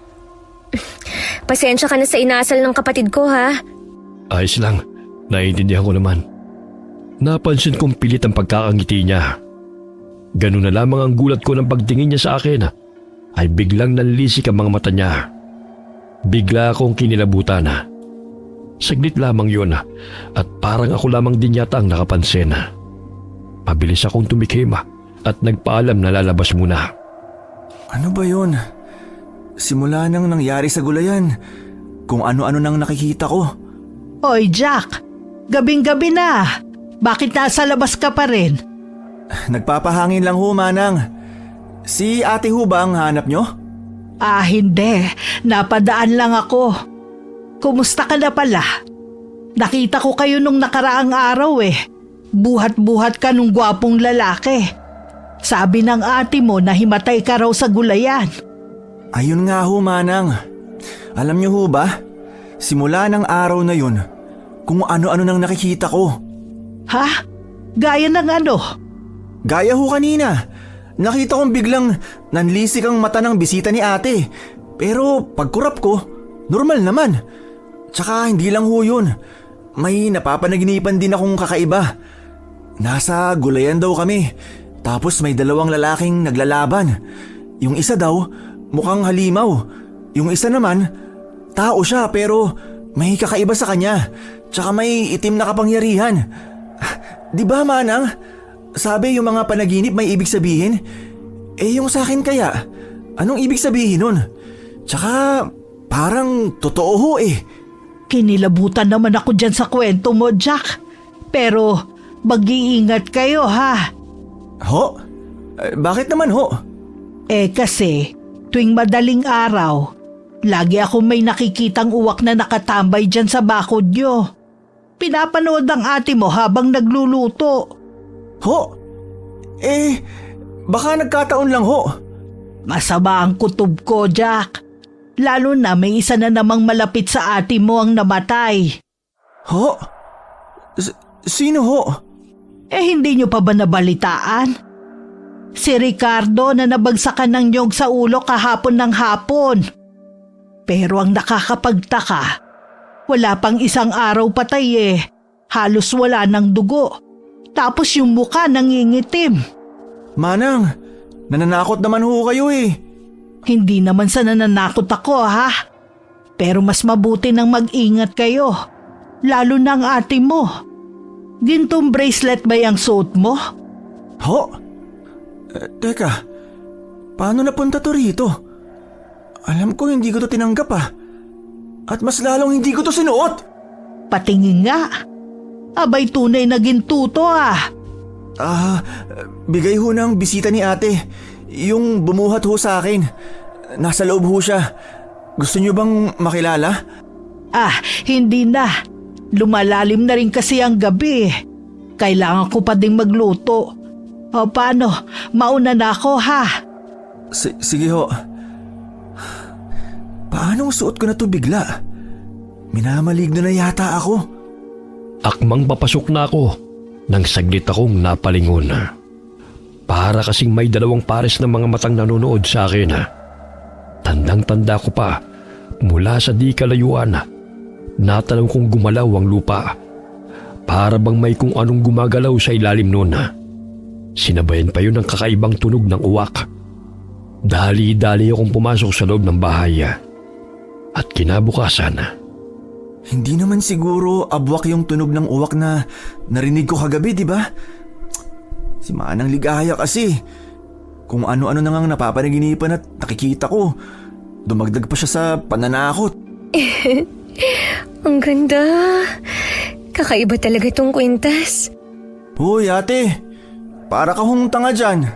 Pasensya ka na sa inasal ng kapatid ko, ha? Ayos lang, naiintindihan ko naman. Napansin kong pilit ang pagkakangiti niya. Ganun na lamang ang gulat ko ng pagtingin niya sa akin ay biglang nanlisik ang mga mata niya. Bigla akong kinilabutan. Saglit lamang yun at parang ako lamang din yata ang nakapansin. Mabilis akong tumikhim at nagpaalam na lalabas muna. Ano ba yun? Simula nang nangyari sa gulayan, kung ano-ano nang nakikita ko. Oy, Jack, gabing-gabi na. Bakit nasa labas ka pa rin? Nagpapahangin lang ho, Manang. Si ate ho ba ang hanap nyo? Hindi. Napadaan lang ako. Kumusta ka na pala? Nakita ko kayo nung nakaraang araw eh. Buhat-buhat ka nung gwapong lalaki. Sabi ng ate mo na himatay ka raw sa gulayan. Ayun nga ho, Manang. Alam niyo ho ba, simula ng araw na yun, kung ano-ano nang nakikita ko. Ha? Gaya ng ano? Gaya ho kanina, nakita kong biglang nanlisik ang mata ng bisita ni ate. Pero pagkurap ko, normal naman. Tsaka hindi lang ho yun. May napapanaginipan din akong kakaiba. Nasa gulayan daw kami. Tapos may dalawang lalaking naglalaban. Yung isa daw, mukhang halimaw. Yung isa naman, tao siya pero may kakaiba sa kanya. Tsaka may itim na kapangyarihan. Di ba, Manang? Sabi yung mga panaginip may ibig sabihin. Yung sa akin kaya, anong ibig sabihin nun? Tsaka parang totoo ho eh. Kinilabutan naman ako dyan sa kwento mo, Jack. Pero mag-iingat kayo, ha? Ho? Bakit naman ho? Kasi tuwing madaling araw, lagi ako may nakikitang uwak na nakatambay dyan sa bakod nyo. Pinapanood ang ate mo habang nagluluto. Ho? Baka nagkataon lang ho. Masama ang kutob ko, Jack. Lalo na may isa na namang malapit sa ate mo ang namatay. Ho? Sino ho? Hindi nyo pa ba nabalitaan? Si Ricardo na nabagsakan ng niyog sa ulo kahapon ng hapon. Pero ang nakakapagtaka, wala pang isang araw patay Halos wala ng dugo. Tapos yung muka nangingitim. Manang, nananakot naman ho kayo eh. Hindi naman sa nananakot ako, ha? Pero mas mabuti nang mag-ingat kayo. Lalo na ang ate mo. Gintong bracelet ba yung suot mo? Ho? Teka, paano napunta to rito? Alam ko hindi ko to tinanggap At mas lalong hindi ko to sinuot. Patingin nga. Abay tunay na gintuto Bigay ho ng bisita ni ate. Yung bumuhat ho sa akin. Nasa loob ho siya. Gusto niyo bang makilala? Hindi na. Lumalalim na rin kasi ang gabi. Kailangan ko pa ding magluto. O paano? Mauna na ako, ha? Sige ho. Paanong suot ko na to bigla? Minamaligno na yata ako. Akmang papasok na ako nang saglit akong napalingon. Para kasing may dalawang pares ng mga matang nanonood sa akin. Tandang-tanda ko pa, mula sa di kalayuan, natanaw kong gumalaw ang lupa. Para bang may kung anong gumagalaw sa ilalim noon. Sinabayan pa yun ng kakaibang tunog ng uwak. Dali-dali akong pumasok sa loob ng bahay. At kinabukasan, Hindi naman siguro abwak yung tunog ng uwak na narinig ko kagabi, di ba? Si Manang Ligaya kasi. Kung ano-ano na ngang napapanaginipan at nakikita ko, dumagdag pa siya sa pananakot. Ang ganda. Kakaiba talaga tong kwintas. Hoy ate, para ka hong tanga dyan.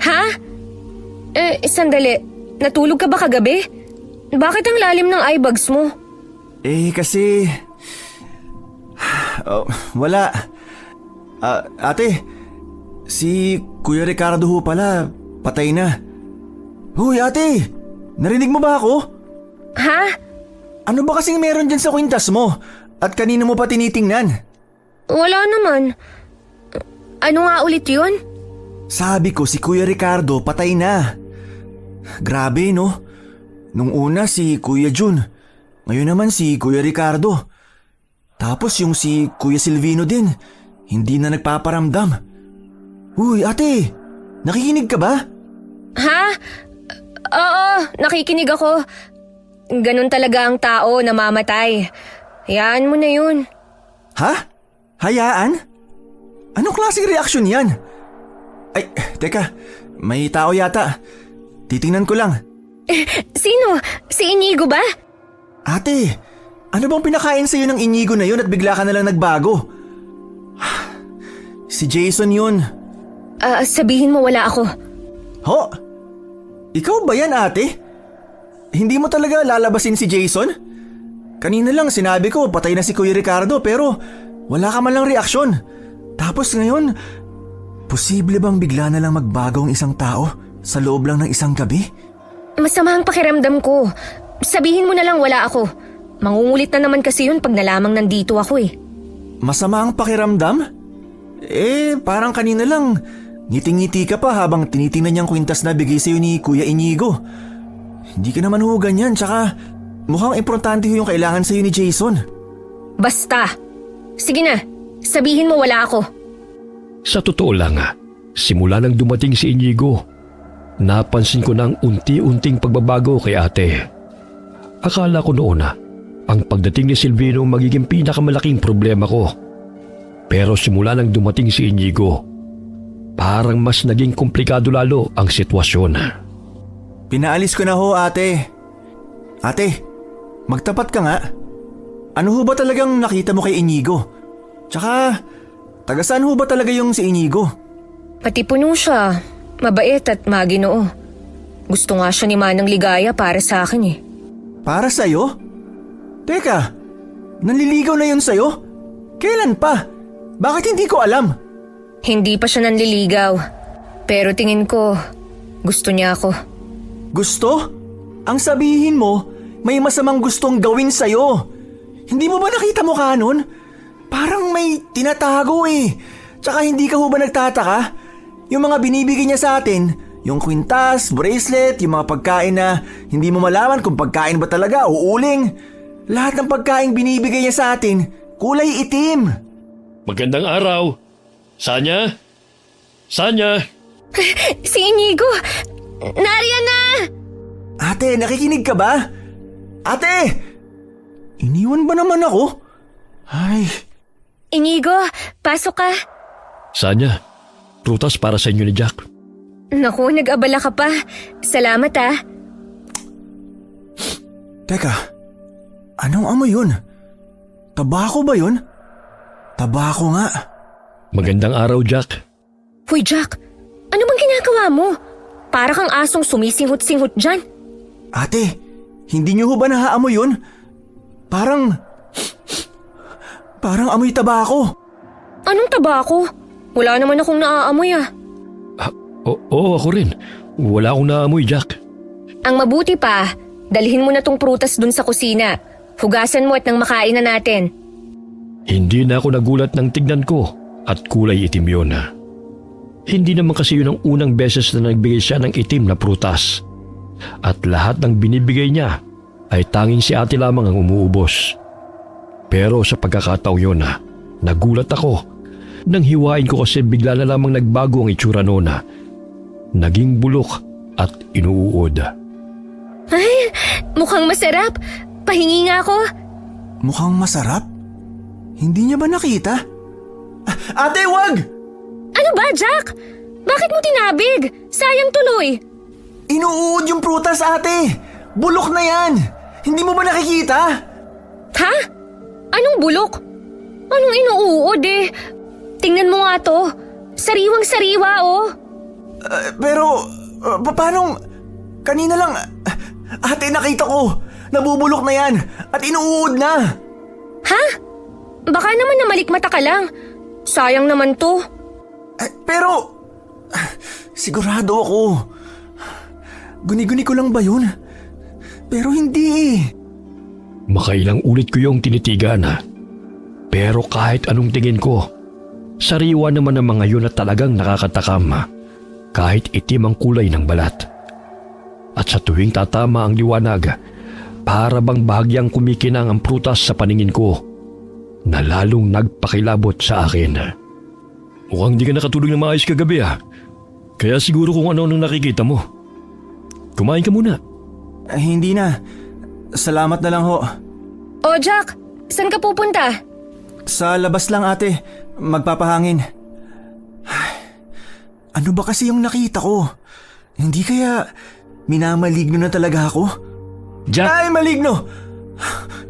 Ha? Sandali. Natulog ka ba kagabi? Bakit ang lalim ng eye bags mo? Kasi... wala. Ate, si Kuya Ricardo ho pala, patay na. Hoy ate, narinig mo ba ako? Ha? Ano ba kasing meron dyan sa kwintas mo? At kanino mo pa tinitingnan? Wala naman. Ano nga ulit yun? Sabi ko si Kuya Ricardo patay na. Grabe no? Nung una si Kuya Jun, ngayon naman si Kuya Ricardo. Tapos yung si Kuya Silvino din, hindi na nagpaparamdam. Uy ate, nakikinig ka ba? Ha? Oo, nakikinig ako. Ganun talaga ang tao na mamatay. Hayaan mo na yun. Ha? Hayaan? Anong klaseng reaksyon yan? Ay, teka, may tao yata. Titingnan ko lang. Sino? Si Inigo ba? Ate, ano bang pinakain sa'yo ng Inigo na yun at bigla ka nalang nagbago? Si Jason yun. Sabihin mo wala ako. Ho? Ikaw ba yan ate? Hindi mo talaga lalabasin si Jason? Kanina lang sinabi ko patay na si Kuya Ricardo pero wala ka man lang reaksyon. Tapos ngayon, Posible bang bigla na lang magbago ang isang tao sa loob lang ng isang gabi? Masama ang pakiramdam ko. Sabihin mo na lang wala ako. Mangungulit na naman kasi yun pag nalamang nandito ako eh. Masama ang pakiramdam? Parang kanina lang, ngiti-ngiti ka pa habang tinitingnan niyang kwintas na bigay sa'yo ni Kuya Inigo. Hindi ka naman ho ganyan, tsaka mukhang importante ho yung kailangan sa'yo ni Jason. Basta. Sige na, sabihin mo wala ako. Sa totoo lang, simula nang dumating si Inigo, napansin ko ng unti-unting pagbabago kay ate. Akala ko noon ang pagdating ni Silvino magiging pinakamalaking problema ko. Pero simula nang dumating si Inigo, parang mas naging komplikado lalo ang sitwasyon. Pinaalis ko na ho, ate. Ate, magtapat ka nga. Ano ho ba talagang nakita mo kay Inigo? Tsaka, taga saan ho ba talaga yung si Inigo? Pati puno siya. Mabait at maginoo. Gusto nga siya ni Manang Ligaya para sa akin eh. Para sa'yo? Teka, nanliligaw na yun sa'yo? Kailan pa? Bakit hindi ko alam? Hindi pa siya nanliligaw. Pero tingin ko, gusto niya ako. Gusto? Ang sabihin mo, may masamang gustong gawin sa'yo. Hindi mo ba nakita mukha nun? Parang may tinatago eh. Tsaka hindi ka ho ba nagtataka? Yung mga binibigay niya sa atin, yung kwintas, bracelet, yung mga pagkain na hindi mo malaman kung pagkain ba talaga o uling. Lahat ng pagkain binibigay niya sa atin, kulay itim. Magandang araw. Sanya? Sanya? Si Inigo! Nariyan na! Ate, nakikinig ka ba? Ate! Iniwan ba naman ako? Ay, Inigo, pasok ka. Sanya, prutas para sa inyo ni Jack. Naku, nag-abala ka pa. Salamat ah. teka. Anong amoy yun? Tabako ba yun? Tabako nga. Magandang araw, Jack. Hoy Jack, ano bang ginagawa mo? Para kang asong sumisinghot-singhot dyan. Ate, hindi niyo ho ba nahaamoy yun? Parang amoy tabako. Anong tabako? Wala naman akong naaamoy ah. Oo, ako rin. Wala akong naamoy, Jack. Ang mabuti pa, dalhin mo na tong prutas dun sa kusina. Hugasan mo at nang makain na natin. Hindi na ako nagulat nang tignan ko at kulay itim yun. Hindi naman kasi yun ang unang beses na nagbigay siya ng itim na prutas. At lahat ng binibigay niya ay tanging si ate lamang ang umuubos. Pero sa pagkakataong yun, nagulat ako nang hiwain ko kasi bigla na lamang nagbago ang itsura noon. Naging bulok at inuuod. Ay, mukhang masarap. Pahingi nga ako. Mukhang masarap? Hindi niya ba nakita? Ate, wag! Ano ba, Jack? Bakit mo tinabig? Sayang tuloy. Inuud yung prutas, ate! Bulok na yan! Hindi mo ba nakikita? Ha? Anong bulok? Anong inuuod eh? Tingnan mo nga to. Sariwang-sariwa oh. Pero, paano? Kanina lang, ate, nakita ko. Nabubulok na yan at inuud na. Ha? Baka naman namalikmata ka lang. Sayang naman to. Pero, sigurado ako. Guni-guni ko lang ba yun? Pero hindi eh. Makailang ulit ko yung tinitigan. Pero kahit anong tingin ko, sariwa naman ang mga yun at talagang nakakatakam. Kahit itim ang kulay ng balat. At sa tuwing tatama ang liwanag, para bang bahagyang kumikinang ang prutas sa paningin ko na lalong nagpakilabot sa akin. Mukhang di ka nakatulog na maayos kagabi Kaya siguro kung ano nang nakikita mo. Kumain ka muna. Hindi na. Salamat na lang ho. O Jack, saan ka pupunta? Sa labas lang, ate. Magpapahangin. Ano ba kasi yung nakita ko? Hindi kaya minamaligno na talaga ako? Jack, Ay, maligno!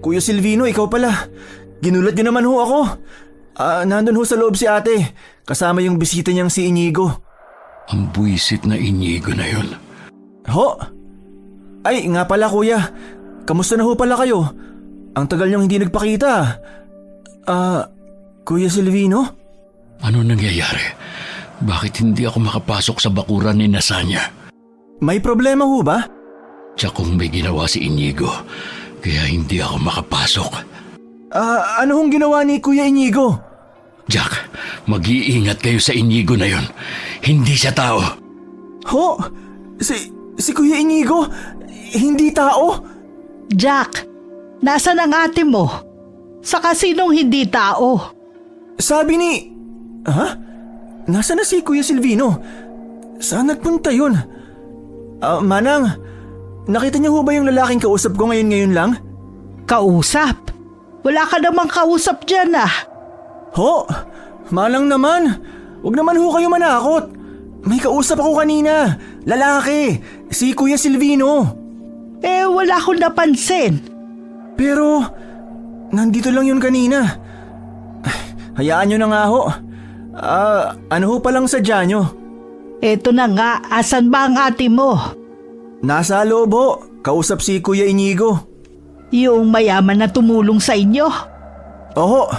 Kuya Silvino, ikaw pala. Ginulat niyo naman ho ako. Nandun ho sa loob si ate. Kasama yung bisita niyang si Inigo. ang buwisit na Inigo na yun. Ho? Ay, nga pala kuya. Kamusta na ho pala kayo? Ang tagal niyong hindi nagpakita. Kuya Silvino? Ano nangyayari? Bakit hindi ako makapasok sa bakuran ni Nasanya? May problema ho ba? Tiyak kung may ginawa si Inigo, kaya hindi ako makapasok. Ano hong ginawa ni Kuya Inigo? Jack, mag-iingat kayo sa Inigo na yon. Hindi siya tao. Ho? Si Kuya Inigo? Hindi tao? Jack, nasan ang ate mo? Saka sinong hindi tao? Sabi ni... Ha? Nasaan na si Kuya Silvino? Saan nagpunta yun? Manang, nakita niyo ho ba yung lalaking kausap ko ngayon lang? Kausap? Wala ka namang kausap dyan ah. Ho? Malang naman. Huwag naman ho kayo manakot. May kausap ako kanina. Lalaki. Si Kuya Silvino. Wala akong napansin. Pero, nandito lang yun kanina. Hayaan nyo na nga ho. Ano ho palang sadya nyo? Eto na nga, asan ba ang ate mo? Nasa loob ho. Kausap si Kuya Inigo. Yung mayaman na tumulong sa inyo? Oho.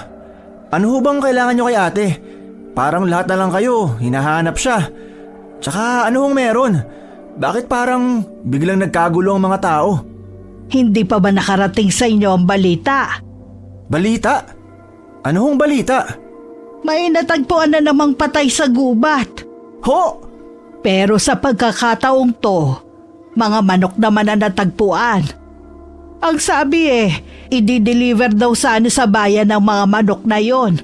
Ano ho bang kailangan nyo kay ate? Parang lahat na lang kayo, hinahanap siya. Tsaka ano hong meron? Bakit parang biglang nagkagulo ang mga tao? Hindi pa ba nakarating sa inyo ang balita? Balita? Ano hong balita? May natagpuan na namang patay sa gubat. Ho! Pero sa pagkakataong to, mga manok naman ang natagpuan. Ang sabi i-deliver daw sana sa bayan ng mga manok na yon.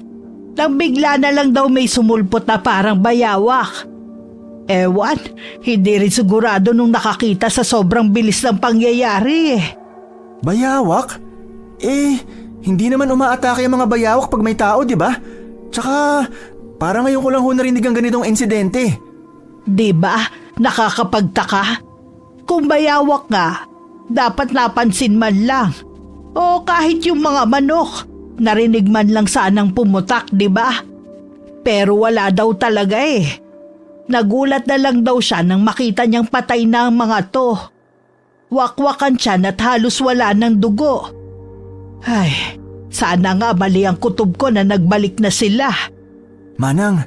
Nang bigla na lang daw may sumulpot na parang bayawak. Ewan, hindi rin sigurado nung nakakita sa sobrang bilis ng pangyayari Bayawak? Hindi naman umaatake ang mga bayawak pag may tao, di ba? Tsaka, parang ngayon ko lang ho narinig ang ganitong insidente. Di ba? Nakakapagtaka. Kung bayawak nga, dapat napansin man lang. O kahit yung mga manok, narinig man lang sanang pumutak, di ba? Pero wala daw talaga Nagulat na lang daw siya nang makita niyang patay na ang mga to. Wakwakan siya at halos wala ng dugo. Ay, sana nga mali ang kutob ko na nagbalik na sila. Manang,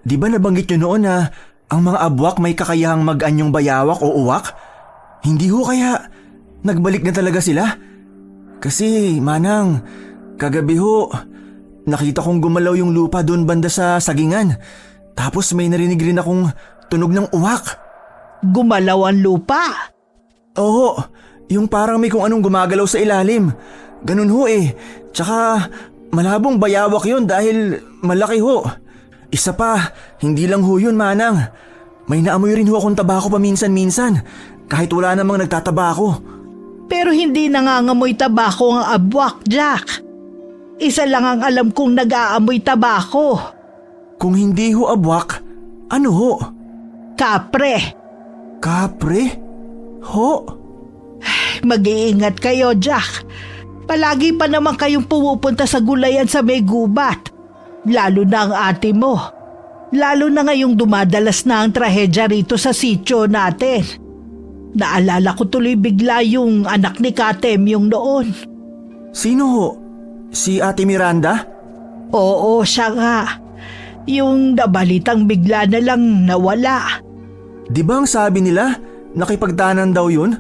di ba nabanggit nyo noon na ang mga abwak may kakayahang mag-anyong bayawak o uwak? Hindi ho kaya nagbalik na talaga sila? Kasi, Manang, kagabi ho, nakita kong gumalaw yung lupa doon banda sa sagingan. Tapos may narinig rin akong tunog ng uwak. Gumalaw ang lupa? Oo, yung parang may kung anong gumagalaw sa ilalim. Ganun ho Tsaka malabong bayawak yun dahil malaki ho. Isa pa, hindi lang ho yun, Manang. May naamoy rin ho akong tabako paminsan-minsan kahit wala namang nagtatabako. Pero hindi nangangamoy tabako ang abwak, Jack. Isa lang ang alam kong nag-aamoy tabako. Kung hindi ho abwak, ano ho? Kapre. Kapre? Ho? Mag-iingat kayo, Jack. Palagi pa naman kayong pumupunta sa gulayan sa may gubat. Lalo na ang ate mo. Lalo na ngayong dumadalas na ang trahedya rito sa sityo natin. Naalala ko tuloy bigla yung anak ni Katem yung noon. Sino ho? Si Ate Miranda? Oo, siya nga. Yung nabalitang bigla na lang nawala. Di ba ang sabi nila, nakipagtanan daw yun?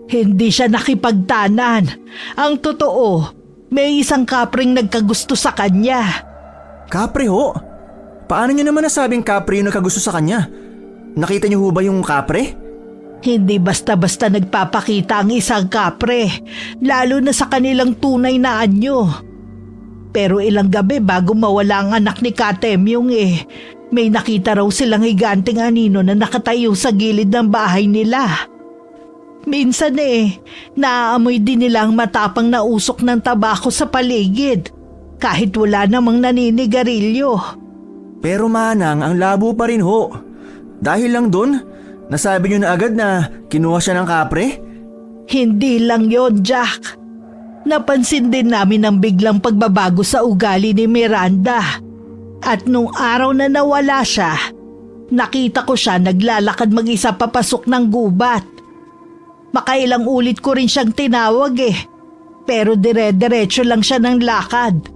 Hindi siya nakipagtanan. Ang totoo, may isang kapring nagkagusto sa kanya. Kapre ho? Paano nyo naman nasabing kapre yung nagkagusto sa kanya? Nakita nyo ho ba yung kapre? Hindi basta-basta nagpapakita ang isang kapre, lalo na sa kanilang tunay na anyo. Pero ilang gabi bago mawala ang anak ni Katemyong may nakita raw silang higanteng anino na nakatayo sa gilid ng bahay nila. Minsan naaamoy din nila ang matapang na usok ng tabako sa paligid, kahit wala namang naninigarilyo. Pero Manang, ang labo pa rin ho. Dahil lang dun, nasabi nyo na agad na kinuha siya ng kapre? Hindi lang yon, Jack. Napansin din namin ang biglang pagbabago sa ugali ni Miranda. At nung araw na nawala siya, nakita ko siya naglalakad mag-isa papasok ng gubat. Makailang ulit ko rin siyang tinawag pero dire-diretso lang siya ng lakad.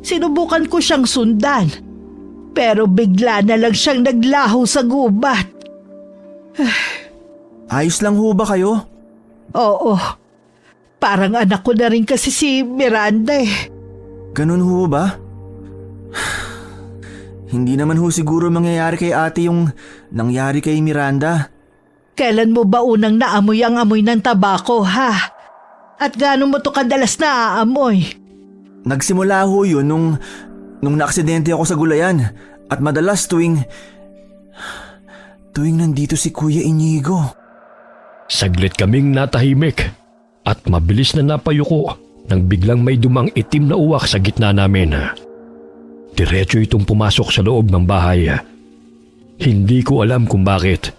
Sinubukan ko siyang sundan. Pero bigla na lang siyang naglaho sa gubat. Ayos lang ho ba kayo? Oo, parang anak ko na rin kasi si Miranda eh. Ganun ho ba? Hindi naman ho siguro mangyayari kay ate yung nangyari kay Miranda. Kailan mo ba unang naamoy ang amoy ng tabako, ha? At gaano mo to kadalas naaamoy? Nagsimula ho yun nung naaksidente ako sa gulayan at madalas tuwing nandito si Kuya Inigo. Saglit kaming natahimik at mabilis na napayuko nang biglang may dumang itim na uwak sa gitna namin. Diretso itong pumasok sa loob ng bahay. Hindi ko alam kung bakit,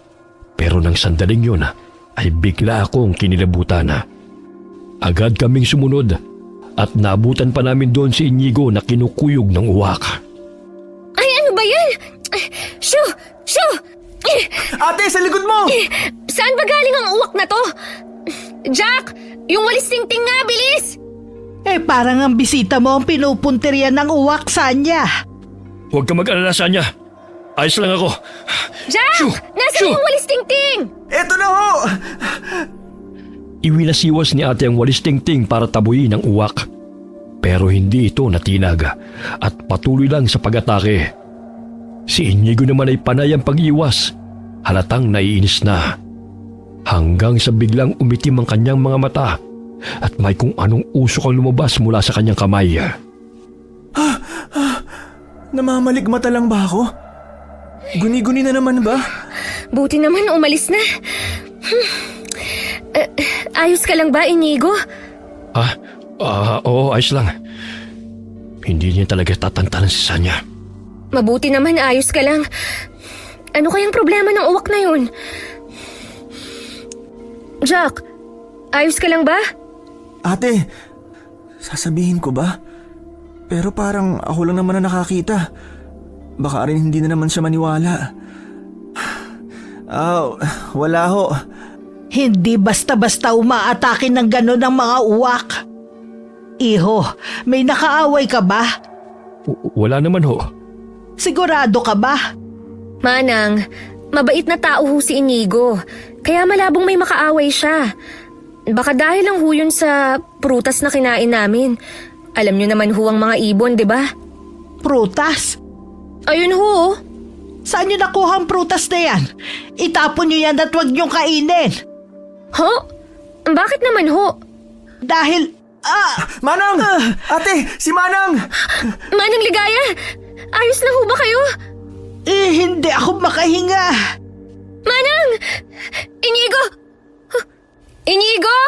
pero nang sandaling yun ay bigla akong kinilabutan. Agad kaming sumunod at naabutan pa namin doon si Inigo na kinukuyog ng uwak. Ay, ano ba yan? Shoo! Shoo! Ate, sa likod mo! Saan ba galing ang uwak na to? Jack! Yung walis tingting nga, bilis! Eh parang ang bisita mo ang pinupuntirya ng uwak, Sanya. Huwag ka mag-alala, Sanya. Ayos lang ako. Jack! Shoo! Nasaan Shoo! yung walis tingting? Eto na ho! Iwinasiwas ni ate ang walis tingting para tabuyin ang uwak. Pero hindi ito natinag at patuloy lang sa pag-atake. Si Inigo naman ay panay ang pag-iwas. Halatang naiinis na. Hanggang sa biglang umitim ang kanyang mga mata at may kung anong usok ang lumabas mula sa kanyang kamay. Namamaligmata lang ba ako? Guni-guni na naman ba? Buti naman umalis na. Ayos ka lang ba, Inigo? Oo, ayos lang. Hindi niya talaga tatantanan si Sanya. Mabuti naman ayos ka lang. Ano kayang problema ng uwak na yun? Jack, ayos ka lang ba? Ate, sasabihin ko ba? Pero parang ako lang naman na nakakita. Baka rin hindi na naman siya maniwala. Wala ho. Hindi basta-basta umaatake ng gano'n ang mga uwak. Iho, may nakaaway ka ba? Wala naman ho. Sigurado ka ba? Manang, mabait na tao ho si Inigo. Kaya malabong may makaaway siya. Baka dahil lang ho yun sa prutas na kinain namin. Alam niyo naman ho ang mga ibon, di ba? Prutas? Ayun ho. Saan niyo nakuha ang prutas na yan? Itapon niyo yan at huwag niyong kainin. Ho? Bakit naman ho? Dahil, Manang! Ate, si Manang! Manang Ligaya, ayos lang ho ba kayo? hindi ako makahinga. Manang! Inigo! Inigo!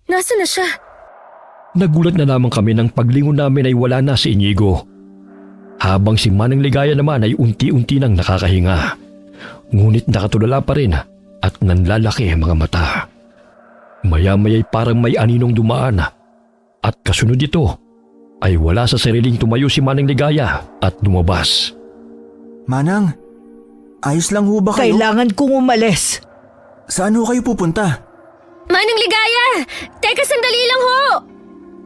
Nasaan na siya? Nagulat na lamang kami nang paglingon namin ay wala na si Inigo. Habang si Manang Ligaya naman ay unti-unti nang nakakahinga. Ngunit nakatulala pa rin at nanlalaki ang mga mata. Maya-maya'y parang may aninong dumaan at kasunod ito ay wala sa sariling tumayo si Manang Ligaya at lumabas. Manang, ayos lang ho ba kayo? Kailangan kong umalis. Saan ho kayo pupunta? Manang Ligaya! Teka, sandali lang ho!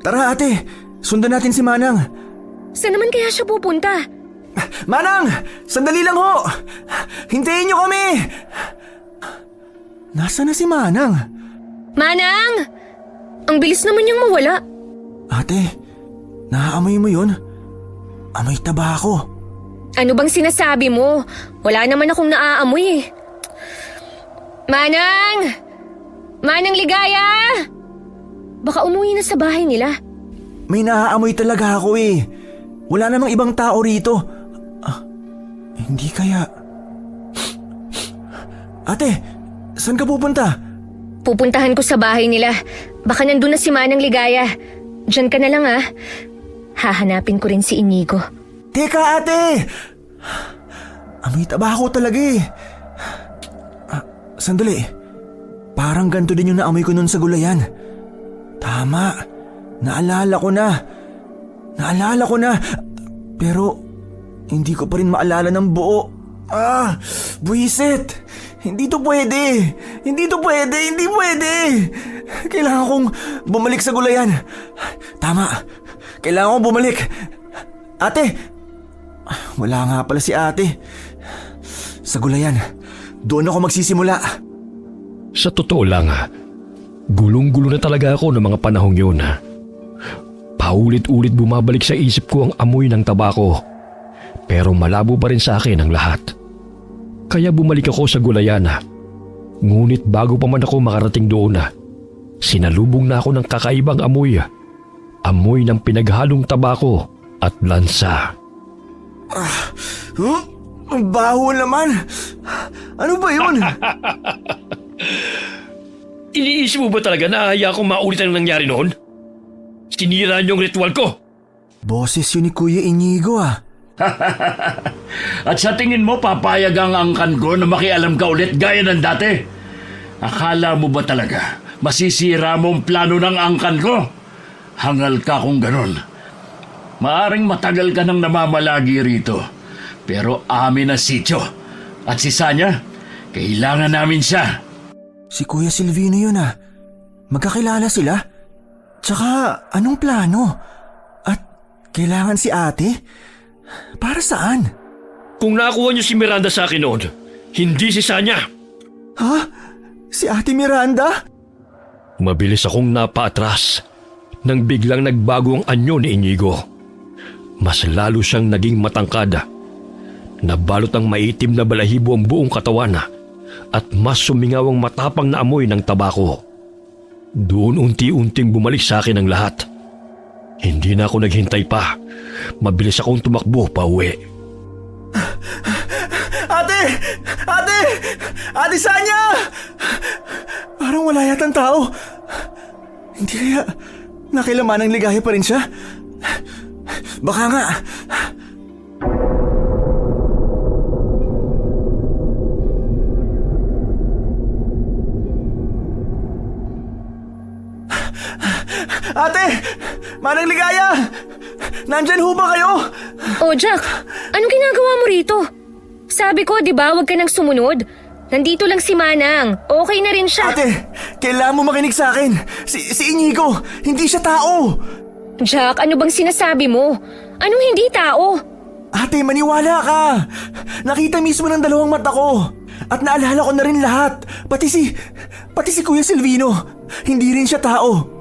Tara ate, sundan natin si Manang. Saan naman kaya siya pupunta? Manang! Sandali lang ho! Hintayin niyo kami! Nasaan na si Manang? Manang! Ang bilis naman niyang mawala. Ate, naaamoy mo yun? Amoy tabako. Ano bang sinasabi mo? Wala naman akong naaamoy eh. Manang! Manang Ligaya! Baka umuwi na sa bahay nila. May naaamoy talaga ako eh. Wala namang ibang tao rito. Hindi kaya... Ate, saan ka pupunta? Pupuntahan ko sa bahay nila. Baka nandun na si Manang Ligaya. Diyan ka na lang ah. Hahanapin ko rin si Inigo. Teka ate! Amoy tabako talaga eh. Sandali. Parang ganito din yung naamoy ko nun sa gulayan. Tama. Naalala ko na. Pero hindi ko pa rin maalala ng buo. Buwisit. Hindi pwede. Hindi pwede. Kailangan kong bumalik sa gulayan. Tama. Kailangan kong bumalik. Ate, Wala nga pala si ate. Sa gulayan, doon ako magsisimula. Sa totoo lang, gulong-gulo na talaga ako ng mga panahong yun. Paulit-ulit bumabalik sa isip ko ang amoy ng tabako. Pero malabo pa rin sa akin ang lahat. Kaya bumalik ako sa gulayan. Ngunit bago pa man ako makarating doon, sinalubong na ako ng kakaibang amoy. Amoy ng pinaghalong tabako at lansa. Ang baho naman. Ano ba yun? Iniisip mo ba talaga na haya akong maulit ang nangyari noon? Sinira niyo ang ritual ko. Boses yun ni Kuya Inigo ah. At sa tingin mo, papayag ang angkan ko na makialam ka ulit gaya ng dati? Akala mo ba talaga masisira mo ang plano ng angkan ko? Hangal ka kung ganon. Maaring matagal ka nang namamalagi rito. Pero amin na sityo. At si Sanya, kailangan namin siya. Si Kuya Silvino yun ah. Magkakilala sila? Tsaka anong plano? At kailangan si ate? Para saan? Kung nakuha niyo si Miranda sa akin noon, hindi si Sanya. Ha? Si ate Miranda? Mabilis akong napaatras nang biglang nagbago ang anyo ni Inigo. Mas lalo siyang naging matangkad. Nabalot ang maitim na balahibo ang buong katawan at mas sumingaw ang matapang na amoy ng tabako. Doon unti-unting bumalik sa akin ang lahat. Hindi na ako naghintay pa. Mabilis akong tumakbo pa uwi. Ate! Ate! Ate Sanya! Parang wala yatang tao. Hindi kaya nakilaman ng ligaya pa rin siya? Baka nga. Ate! Manang Ligaya! Nandyan ho ba kayo? Oh, Jack, anong ginagawa mo rito? Sabi ko, di ba, huwag ka nang sumunod. Nandito lang si Manang. Okay na rin siya. Ate, kailangan mo makinig sa akin. Si Inigo, hindi siya tao. Jack, ano bang sinasabi mo? Anong hindi tao? Ate, maniwala ka. Nakita mismo ng dalawang mata ko. At naalala ko na rin lahat. Pati si Kuya Silvino. Hindi rin siya tao.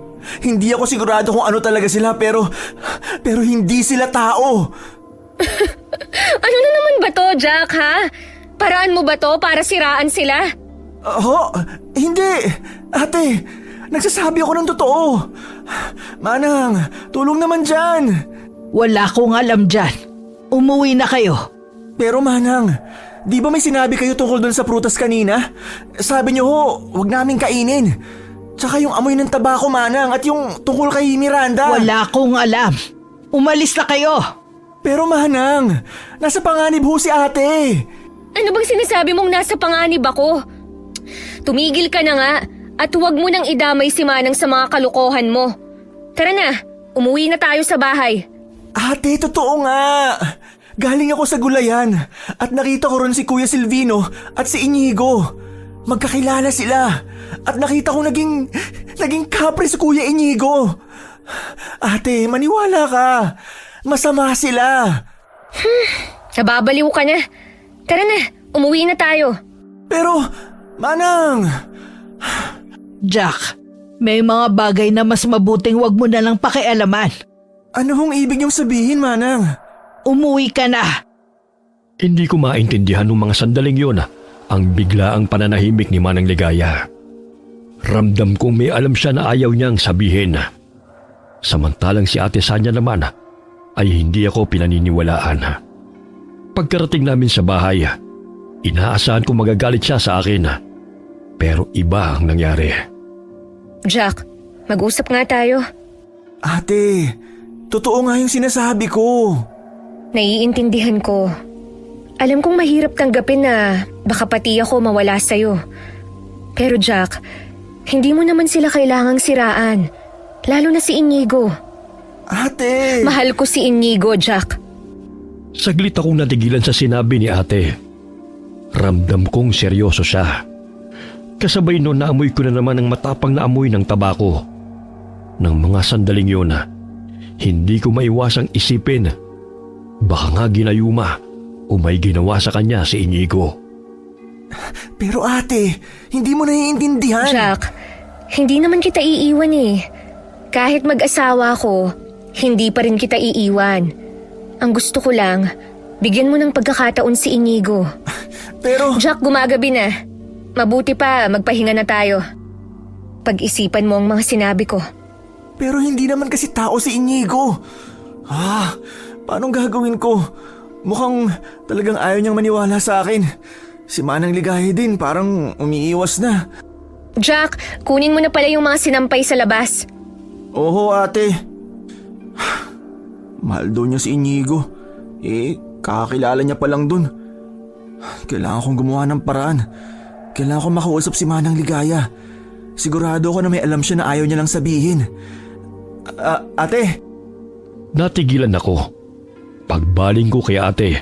Hindi ako sigurado kung ano talaga sila pero hindi sila tao. Ano na naman ba to, Jack, ha? Paraan mo ba to para siraan sila? Hindi. Ate, nagsasabi ako ng totoo. Manang, tulong naman dyan. Wala akong alam dyan. Umuwi na kayo. Pero Manang, di ba may sinabi kayo tungkol dun sa prutas kanina? Sabi niyo ho, wag namin kainin. Tsaka yung amoy ng tabako, Manang, at yung tungkol kay Miranda. Wala akong alam. Umalis na kayo. Pero Manang, nasa panganib ho si ate. Ano bang sinasabi mong nasa panganib ako? Tumigil ka na nga at huwag mo nang idamay si Manang sa mga kalokohan mo. Tara na, umuwi na tayo sa bahay. Ate, totoo nga. Galing ako sa gulayan at nakita ko ron si Kuya Silvino at si Inigo. Magkakilala sila at nakita ko naging kapre si Kuya Inigo. Ate, maniwala ka. Masama sila. Nababaliw ka na. Tara na, umuwi na tayo. Pero, Manang... Jack, may mga bagay na mas mabuting wag mo na lang pakialaman. Ano hong ibig niyong sabihin, Manang? Umuwi ka na. Hindi ko maintindihan nung mga sandaling yon ang biglaang pananahimik ni Manang Ligaya. Ramdam kong may alam siya na ayaw niyang sabihin. Samantalang si Ate Sanya naman ay hindi ako pinaniniwalaan. Pagkarating namin sa bahay, inaasahan ko magagalit siya sa akin. Pero iba ang nangyari. Jack, mag-usap nga tayo. Ate, totoo nga yung sinasabi ko. Naiintindihan ko. Alam kong mahirap tanggapin na baka pati ako mawala sa'yo. Pero Jack, hindi mo naman sila kailangang siraan. Lalo na si Inigo. Ate! Mahal ko si Inigo, Jack. Saglit akong natigilan sa sinabi ni ate. Ramdam kong seryoso siya. Kasabay noon naamoy ko na naman ang matapang na amoy ng tabako. Nang mga sandaling yun, hindi ko maiwasang isipin Baka nga ginayuma o may ginawa sa kanya si Inigo. Pero ate, hindi mo naiintindihan. Jack, hindi naman kita iiwan eh. Kahit mag-asawa ko, hindi pa rin kita iiwan. Ang gusto ko lang, bigyan mo ng pagkakataon si Inigo. Pero... Jack, gumagabi na. Mabuti pa, magpahinga na tayo. Pag-isipan mo ang mga sinabi ko. Pero hindi naman kasi tao si Inigo. Paanong gagawin ko? Mukhang talagang ayaw niyang maniwala sa akin. Si Manang Ligaya din parang umiiwas na. Jack, kunin mo na pala yung mga sinampay sa labas. Oo ate. Mahal daw niya si Inigo. Kakakilala niya pa lang dun. Kailangan kong gumawa ng paraan. Kailangan kong makausap si Manang Ligaya. Sigurado ako na may alam siya na ayaw niya lang sabihin. Ate! Natigilan ako. Pagbaling ko kay ate,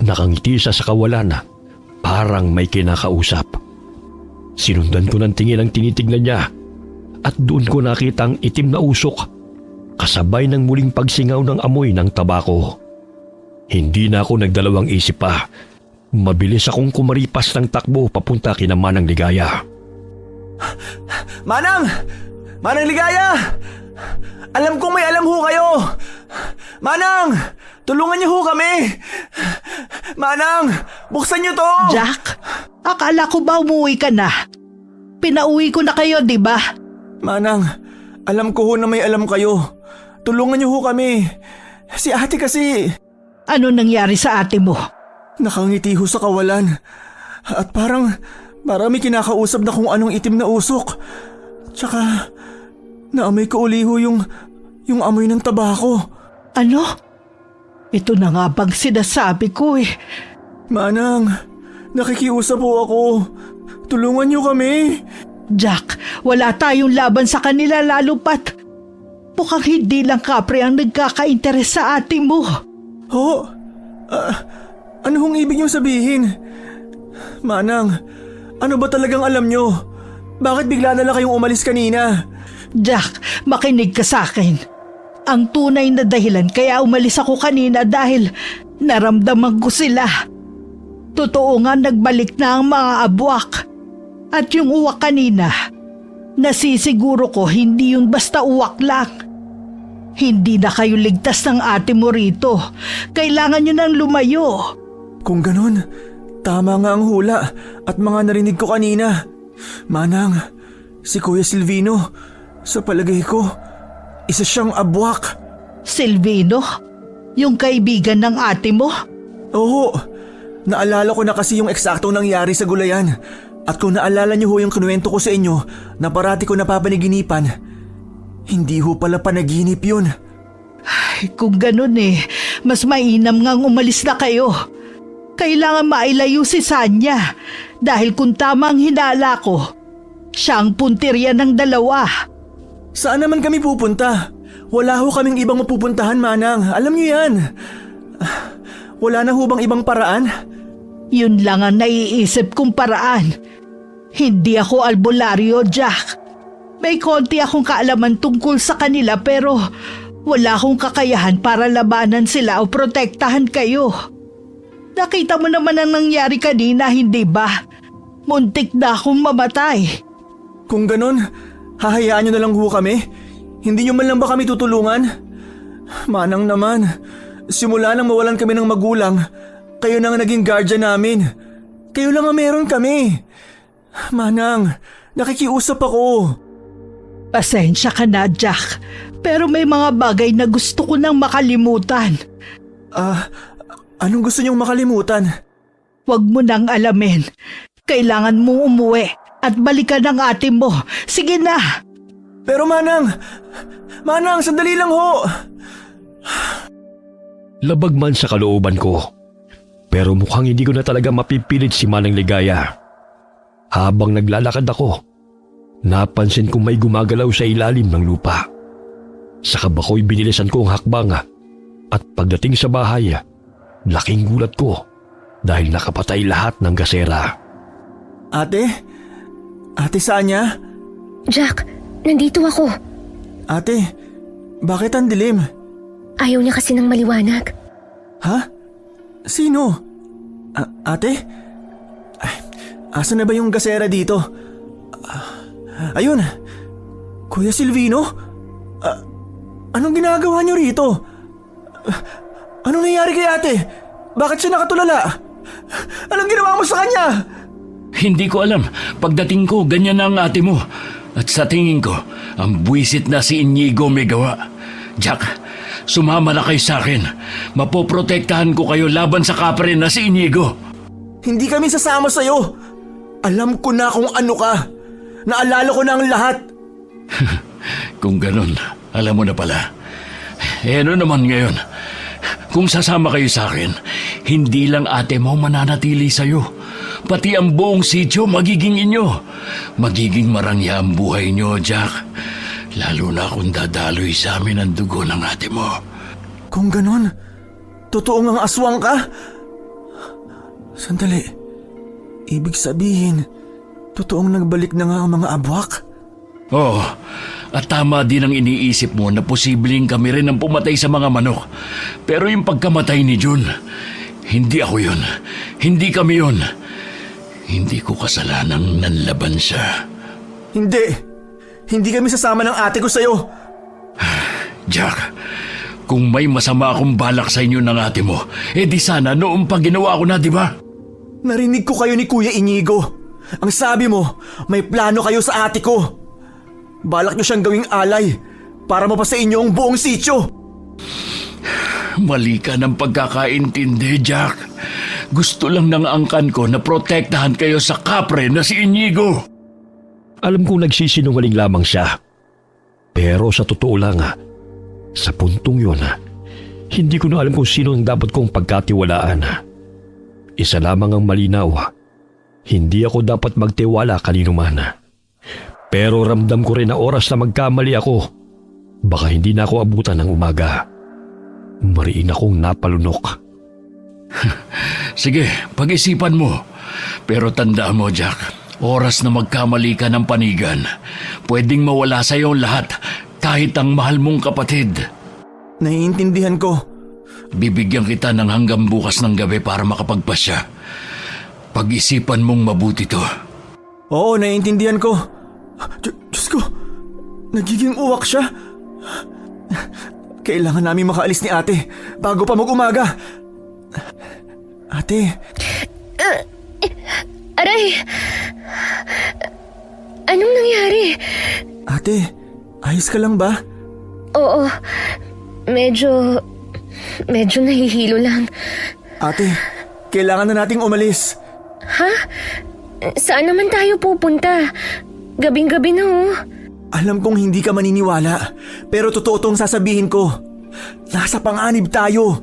nakangiti siya sa kawalan, parang may kinakausap. Sinundan ko ng tingin ang tinitignan niya at doon ko nakita ang itim na usok kasabay ng muling pagsingaw ng amoy ng tabako. Hindi na ako nagdalawang isip pa. Mabilis akong kumaripas ng takbo papunta kina Manang Ligaya. Manang! Manang Ligaya! Alam kong may alam ho kayo! Manang! Tulungan niyo ho kami! Manang! Buksan niyo to! Jack, akala ko ba umuwi ka na? Pinauwi ko na kayo, di ba? Manang, alam ko ho na may alam kayo. Tulungan niyo ho kami. Si ate kasi... Ano nangyari sa ate mo? Nakangiti ho sa kawalan. At parang may kinakausap na kung anong itim na usok. Tsaka, naamoy ko uli ho yung amoy ng tabako. Ano? Ito na nga bang sinasabi ko eh. Manang, nakikiusap ho ako. Tulungan niyo kami. Jack, wala tayong laban sa kanila lalo pat. Mukhang hindi lang kapre ang nagkaka-interes sa ate mo. Ho? Ano hong ibig niyong sabihin? Manang, ano ba talagang alam niyo? Bakit bigla na lang kayong umalis kanina? Jack, makinig ka sa akin. Ang tunay na dahilan kaya umalis ako kanina dahil naramdaman ko sila. Totoo nga nagbalik na ang mga abwak. At yung uwak kanina, nasisiguro ko hindi yun basta uwak lang. Hindi na kayo ligtas ng ate mo rito. Kailangan nyo nang lumayo. Kung ganun, tama nga ang hula at mga narinig ko kanina. Manang, si Kuya Silvino, sa palagay ko, isa siyang abwak. Silvino? Yung kaibigan ng ate mo? Oo, naalala ko na kasi yung eksaktong nangyari sa gulayan. At kung naalala niyo ho yung kinuwento ko sa inyo na parati ko napapanaginipan, hindi ho pala panaginip yun. Ay, kung ganun mas mainam ngang umalis na kayo. Kailangan mailayo si Sanya dahil kung tama ang hinala ko, siya ang puntirya ng dalawa. Saan naman kami pupunta? Wala ho kaming ibang mapupuntahan, Manang. Alam niyo yan. Wala na ho bang ibang paraan? Yun lang ang naiisip kong paraan. Hindi ako albularyo, Jack. May konti akong kaalaman tungkol sa kanila pero wala akong kakayahan para labanan sila o protektahan kayo. Nakita mo naman ang nangyari kanina, hindi ba? Muntik na akong mamatay. Kung ganun, hahayaan niyo na lang ho kami? Hindi niyo man lang ba kami tutulungan? Manang naman, simula nang mawalan kami ng magulang, kayo na nga naging guardian namin. Kayo lang ang meron kami. Manang, nakikiusap ako. Pasensya ka na, Jack. Pero may mga bagay na gusto ko nang makalimutan. Anong gusto niyong makalimutan? Huwag mo nang alamin. Kailangan mong umuwi at balikan ang ate mo. Sige na! Pero Manang, sandali lang ho. Labag man sa kalooban ko, pero mukhang hindi ko na talaga mapipilit si Manang Ligaya. Habang naglalakad ako, napansin kong may gumagalaw sa ilalim ng lupa. Saka ako'y binilisan ko ang hakbang at pagdating sa bahay, laking gulat ko dahil nakapatay lahat ng gasera. Ate Sanya? Jack, nandito ako. Ate, bakit ang dilim? Ayaw niya kasi ng maliwanag. Ha? Sino? Ate? Ay, asa na ba yung gasera dito? Ayun! Kuya Silvino? Anong ginagawa niyo rito? Anong nangyari kay ate? Bakit siya nakatulala? Anong ginawa mo sa kanya? Hindi ko alam. Pagdating ko, ganyan na ang ate mo. At sa tingin ko, ang buwisit na si Inigo may gawa. Jack, sumama na kayo sa akin. Mapoprotektahan ko kayo laban sa kapre na si Inigo. Hindi kami sasama sa'yo. Alam ko na kung ano ka. Naalala ko na ang lahat. Kung ganun, alam mo na pala. Ano naman ngayon? Kung sasama kayo sa akin, hindi lang ate mo mananatili sa'yo. Pati ang buong sityo magiging inyo. Magiging marangya ang buhay nyo, Jack. Lalo na kung dadaloy sa amin ang dugo ng ate mo. Kung ganon, totoong ang aswang ka? Sandali. Ibig sabihin, totoong nagbalik na nga ang mga abwak? Oo, at tama din ang iniisip mo na posibleng kami rin ang pumatay sa mga manok. Pero yung pagkamatay ni Jun, hindi ako yun. Hindi kami yun. Hindi ko kasalanang nanlaban siya. Hindi. Hindi kami sasama ng ate ko sa'yo. Jack, kung may masama akong balak sa inyo ng ate mo, di sana noong pag ginawa ko na, di ba? Narinig ko kayo ni Kuya Inigo. Ang sabi mo, may plano kayo sa ate ko. Balak niyo siyang gawing alay para mapasa inyo ang buong sityo. Mali ka ng pagkakaintindi, Jack. Gusto lang ng angkan ko na protektahan kayo sa kapre na si Inigo. Alam kong nagsisinungaling lamang siya. Pero sa totoo lang, sa puntong yun, hindi ko na alam kung sino ang dapat kong pagkatiwalaan. Isa lamang ang malinaw. Hindi ako dapat magtiwala kanino man. Pero ramdam ko rin na oras na magkamali ako. Baka hindi na ako abutan ng umaga. Mariin akong napalunok. Sige, pag-isipan mo. Pero tandaan mo, Jack, oras na magkamali ka ng panigan, pwedeng mawala sa iyo lahat, kahit ang mahal mong kapatid. Naiintindihan ko. Bibigyan kita ng hanggang bukas ng gabi para makapagpasya. Pag-isipan mong mabuti to. Oo, naiintindihan ko. Diyos ko, nagiging uwak siya. Kailangan namin makaalis ni ate bago pa mag-umaga. Ate. Aray! Anong nangyari? Ate, ayos ka lang ba? Oo, medyo nahihilo lang. Ate, kailangan na nating umalis. Ha? Saan naman tayo pupunta? Gabing-gabi na oh. Alam kong hindi ka maniniwala, pero totoo tong sasabihin ko. Nasa panganib tayo.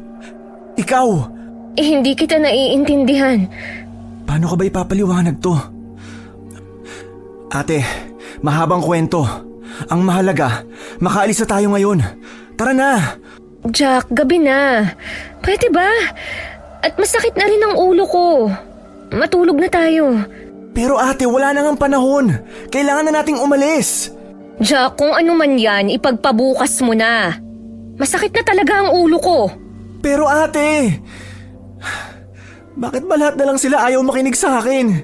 Ikaw. Hindi kita naiintindihan. Paano ka ba ipapaliwanag to? Ate, mahabang kwento. Ang mahalaga, makaalis na tayo ngayon. Tara na! Jack, gabi na. Pwede ba? At masakit na rin ang ulo ko. Matulog na tayo. Pero ate, wala na ngang panahon. Kailangan na nating umalis. Jack, kung ano man yan, ipagpabukas mo na. Masakit na talaga ang ulo ko. Pero ate, bakit ba lahat na lang sila ayaw makinig sa akin?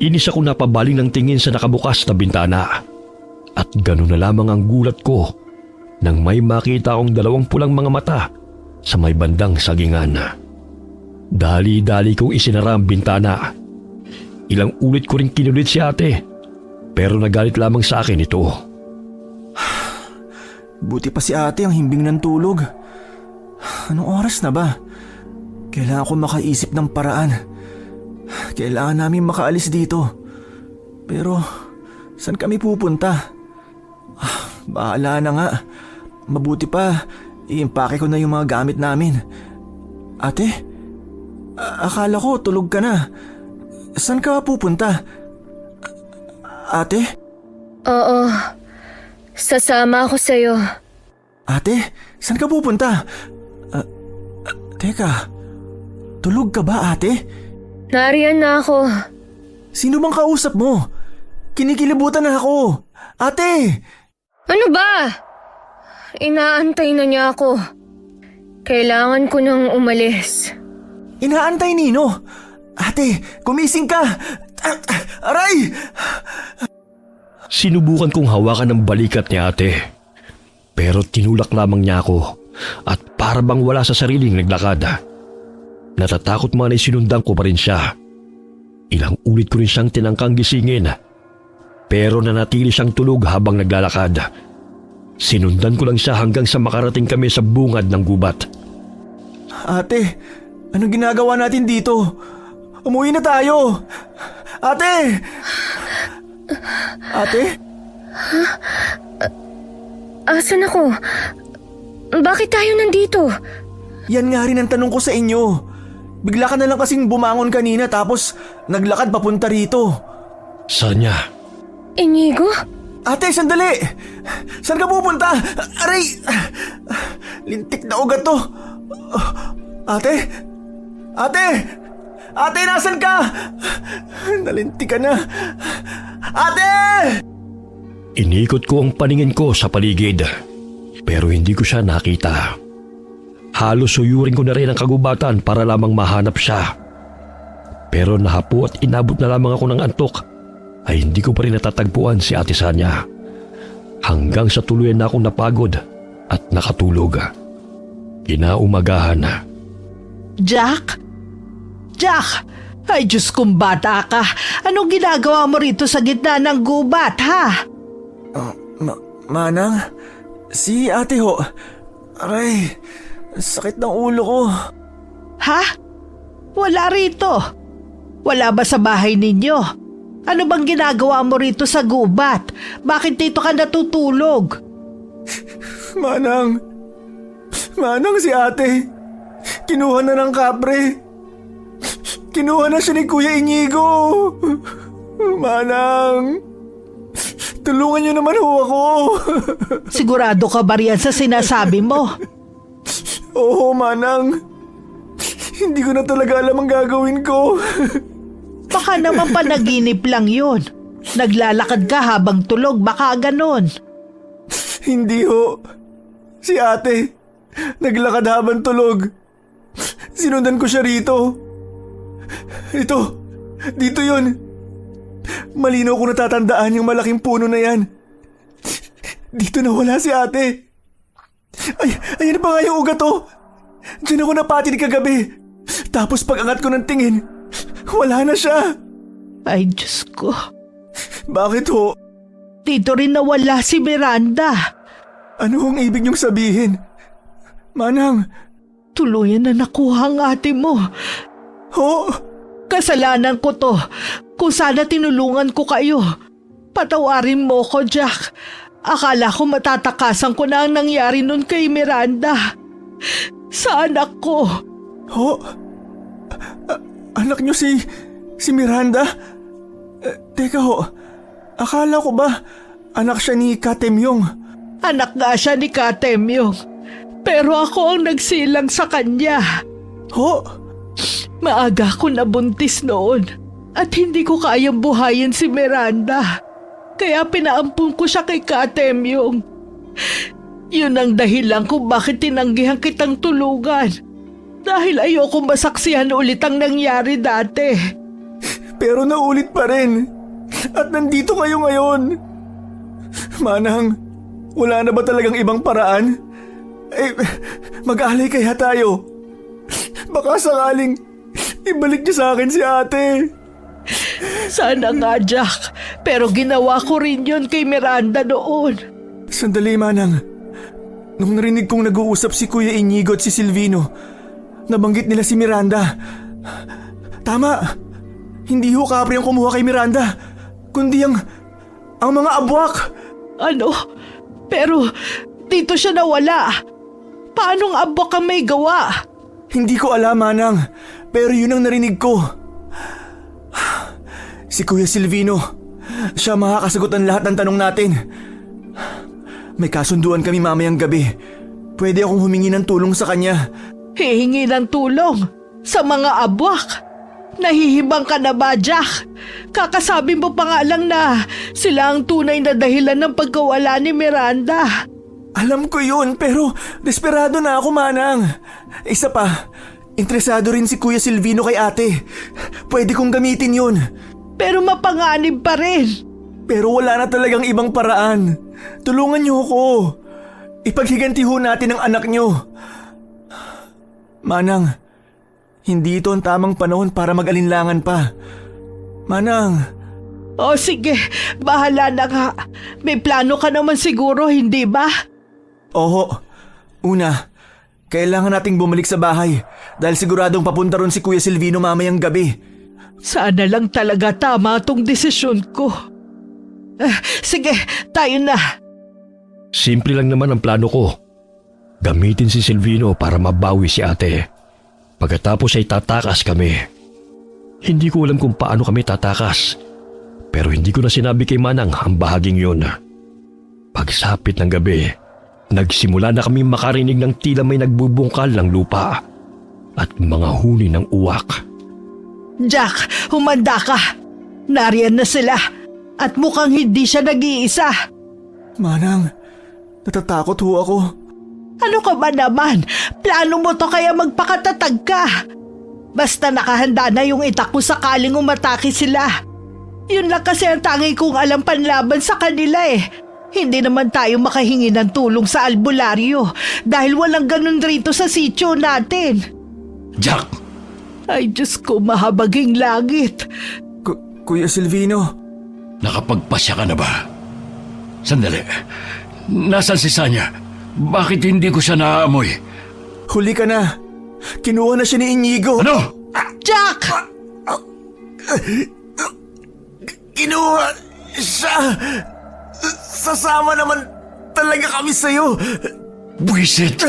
Inis ako napabaling ng tingin sa nakabukas na bintana. At gano'n na lamang ang gulat ko nang may makita akong dalawang pulang mga mata sa may bandang sagingan. Dali-dali kong isinara ang bintana. Ilang ulit ko rin kinulit si ate, pero nagalit lamang sa akin ito. Buti pa si ate ang himbing ng tulog. Anong oras na ba? Kailangan ko makaisip ng paraan. Kailangan namin makaalis dito. Pero, saan kami pupunta? Bahala na nga. Mabuti pa, iimpake ko na yung mga gamit namin. Ate, akala ko tulog ka na. Saan ka pupunta? Ate? Oo, sasama ako sa'yo. Ate, saan ka pupunta? Teka, tulog ka ba ate? Nariyan na ako. Sino bang kausap mo? Kinikilibutan na ako. Ate! Ano ba? Inaantay na niya ako. Kailangan ko nang umalis. Inaantay, Nino. Ate, gumising ka. Aray! Sinubukan kong hawakan ng balikat ni ate. Pero tinulak lamang niya ako at para bang wala sa sariling naglakad. Natatakot man ay sinundan ko pa rin siya. Ilang ulit ko rin siyang tinangkang gisingin. Pero nanatili siyang tulog habang naglalakad. Sinundan ko lang siya hanggang sa makarating kami sa bungad ng gubat. Ate, anong ginagawa natin dito? Umuwi na tayo. Ate! Ate? Asan ako? Bakit tayo nandito? Yan nga rin ang tanong ko sa inyo. Bigla ka na lang kasing bumangon kanina tapos naglakad papunta rito. Saan niya? Inigo? Ate, sandali! Saan ka pupunta? Aray! Lintik na ugat to. Ate? Ate! Ate, nasan ka? Nalintik ka na. Ate! Inikot ko ang paningin ko sa paligid. Pero hindi ko siya nakita. Halos suyurin ko na rin ang kagubatan para lamang mahanap siya. Pero nahapo at inabot na lamang ako ng antok ay hindi ko pa rin natatagpuan si Ate Sanya. Hanggang sa tuluyan na akong napagod at nakatulog. Kinaumagahan na. Jack? Jack! Ay, Diyos kong bata ka. Anong ginagawa mo rito sa gitna ng gubat, ha? Manang? Si ate ho. Aray, sakit ng ulo ko. Ha? Wala rito. Wala ba sa bahay ninyo? Ano bang ginagawa mo rito sa gubat? Bakit dito ka natutulog? Manang si ate. Kinuha na ng kapre. Kinuha na siya ni Kuya Inigo. Manang, tulungan niyo naman ho ako. Sigurado ka ba riyan sa sinasabi mo? Oo, Manang. Hindi ko na talaga alam ang gagawin ko. Baka naman panaginip lang yun. Naglalakad ka habang tulog, baka ganon. Hindi ho. Si ate, naglakad habang tulog. Sinundan ko siya rito. Dito yun. Malinaw ko natatandaan yung malaking puno na yan. Dito na wala si ate. Ayan pa nga yung ugat oh. Diyan ako napatid kagabi. Tapos pag-angat ko ng tingin, wala na siya. Ay, Diyos ko. Bakit ho? Dito rin nawala si Miranda. Ano ang ibig niyong sabihin? Manang. Tuluyan na nakuha ang ate mo. Ho? Kasalanan ko to. Kung sana tinulungan ko kayo. Patawarin mo ko, Jack. Akala ko matatakasan ko na ang nangyari nun kay Miranda. Sa anak ko. Ho? Anak niyo si Miranda? Teka ho, akala ko ba anak siya ni Katemyong? Anak nga siya ni Katemyong. Pero ako ang nagsilang sa kanya. Ho? Maaga ko nabuntis noon at hindi ko kayang buhayin si Miranda. Kaya pinaampun ko siya kay Katemyong. Yun ang dahilan kung bakit tinanggihan kitang tulugan. Dahil ayoko masaksihan ulit ang nangyari dati. Pero naulit pa rin. At nandito kayo ngayon. Manang, wala na ba talagang ibang paraan? Mag-alay kaya tayo. Baka sakaling ibalik niyo sa akin si ate. Sana nga, Jack. Pero ginawa ko rin yun kay Miranda noon. Sandali, Manang. Nung narinig kong nag-uusap si Kuya Inigo at si Silvino, nabanggit nila si Miranda. Tama. Hindi ho kapre ang kumuha kay Miranda, kundi ang mga abwak. Ano? Pero dito siya nawala. Paanong abwak ang may gawa? Hindi ko alam, Manang. Pero yun ang narinig ko. Si Kuya Silvino, siya makakasagot ang lahat ng tanong natin. May kasunduan kami mamayang gabi. Pwede akong humingi ng tulong sa kanya. Hihingi ng tulong sa mga abwak. Nahihibang ka na ba, Jack? Kakasabi mo pa nga lang na sila ang tunay na dahilan ng pagkawala ni Miranda. Alam ko yun, pero desperado na ako, Manang. Isa pa, interesado rin si Kuya Silvino kay ate. Pwede kong gamitin yun. Pero mapanganib pa rin. Pero wala na talagang ibang paraan. Tulungan niyo ako. Ipaghiganti ho natin ang anak niyo. Manang, hindi ito ang tamang panahon para mag-alinlangan pa. Manang. O sige, bahala na nga. May plano ka naman siguro, hindi ba? Oo. Una, kailangan nating bumalik sa bahay dahil siguradong papunta ron si Kuya Silvino mamayang gabi. Sana lang talaga tama tong desisyon ko. Sige, tayo na. Simple lang naman ang plano ko. Gamitin si Silvino para mabawi si ate. Pagkatapos ay tatakas kami. Hindi ko alam kung paano kami tatakas. Pero hindi ko na sinabi kay Manang ang bahaging yun. Pagsapit ng gabi, nagsimula na kami makarinig ng tila may nagbubungkal ng lupa at mga huni ng uwak. Jack, humanda ka. Nariyan na sila. At mukhang hindi siya nag-iisa. Manang, natatakot ho ako. Ano ka ba naman? Plano mo to kaya magpakatatag ka. Basta nakahanda na yung itak ko sakaling umatake sila. Yun lang kasi ang tangi kong alam panlaban sa kanila eh. Hindi naman tayo makahingi ng tulong sa albularyo dahil walang ganun rito sa sityo natin. Jack! Ay Diyos ko, mahabaging langit. Kuya Silvino. Nakapagpasya ka na ba? Sandali. Nasaan si Sanya? Bakit hindi ko siya naaamoy? Huli ka na. Kinuha na siya ni Inigo. Ano? Jack! Kinuha siya. Sasama naman talaga kami sa'yo. Buisit!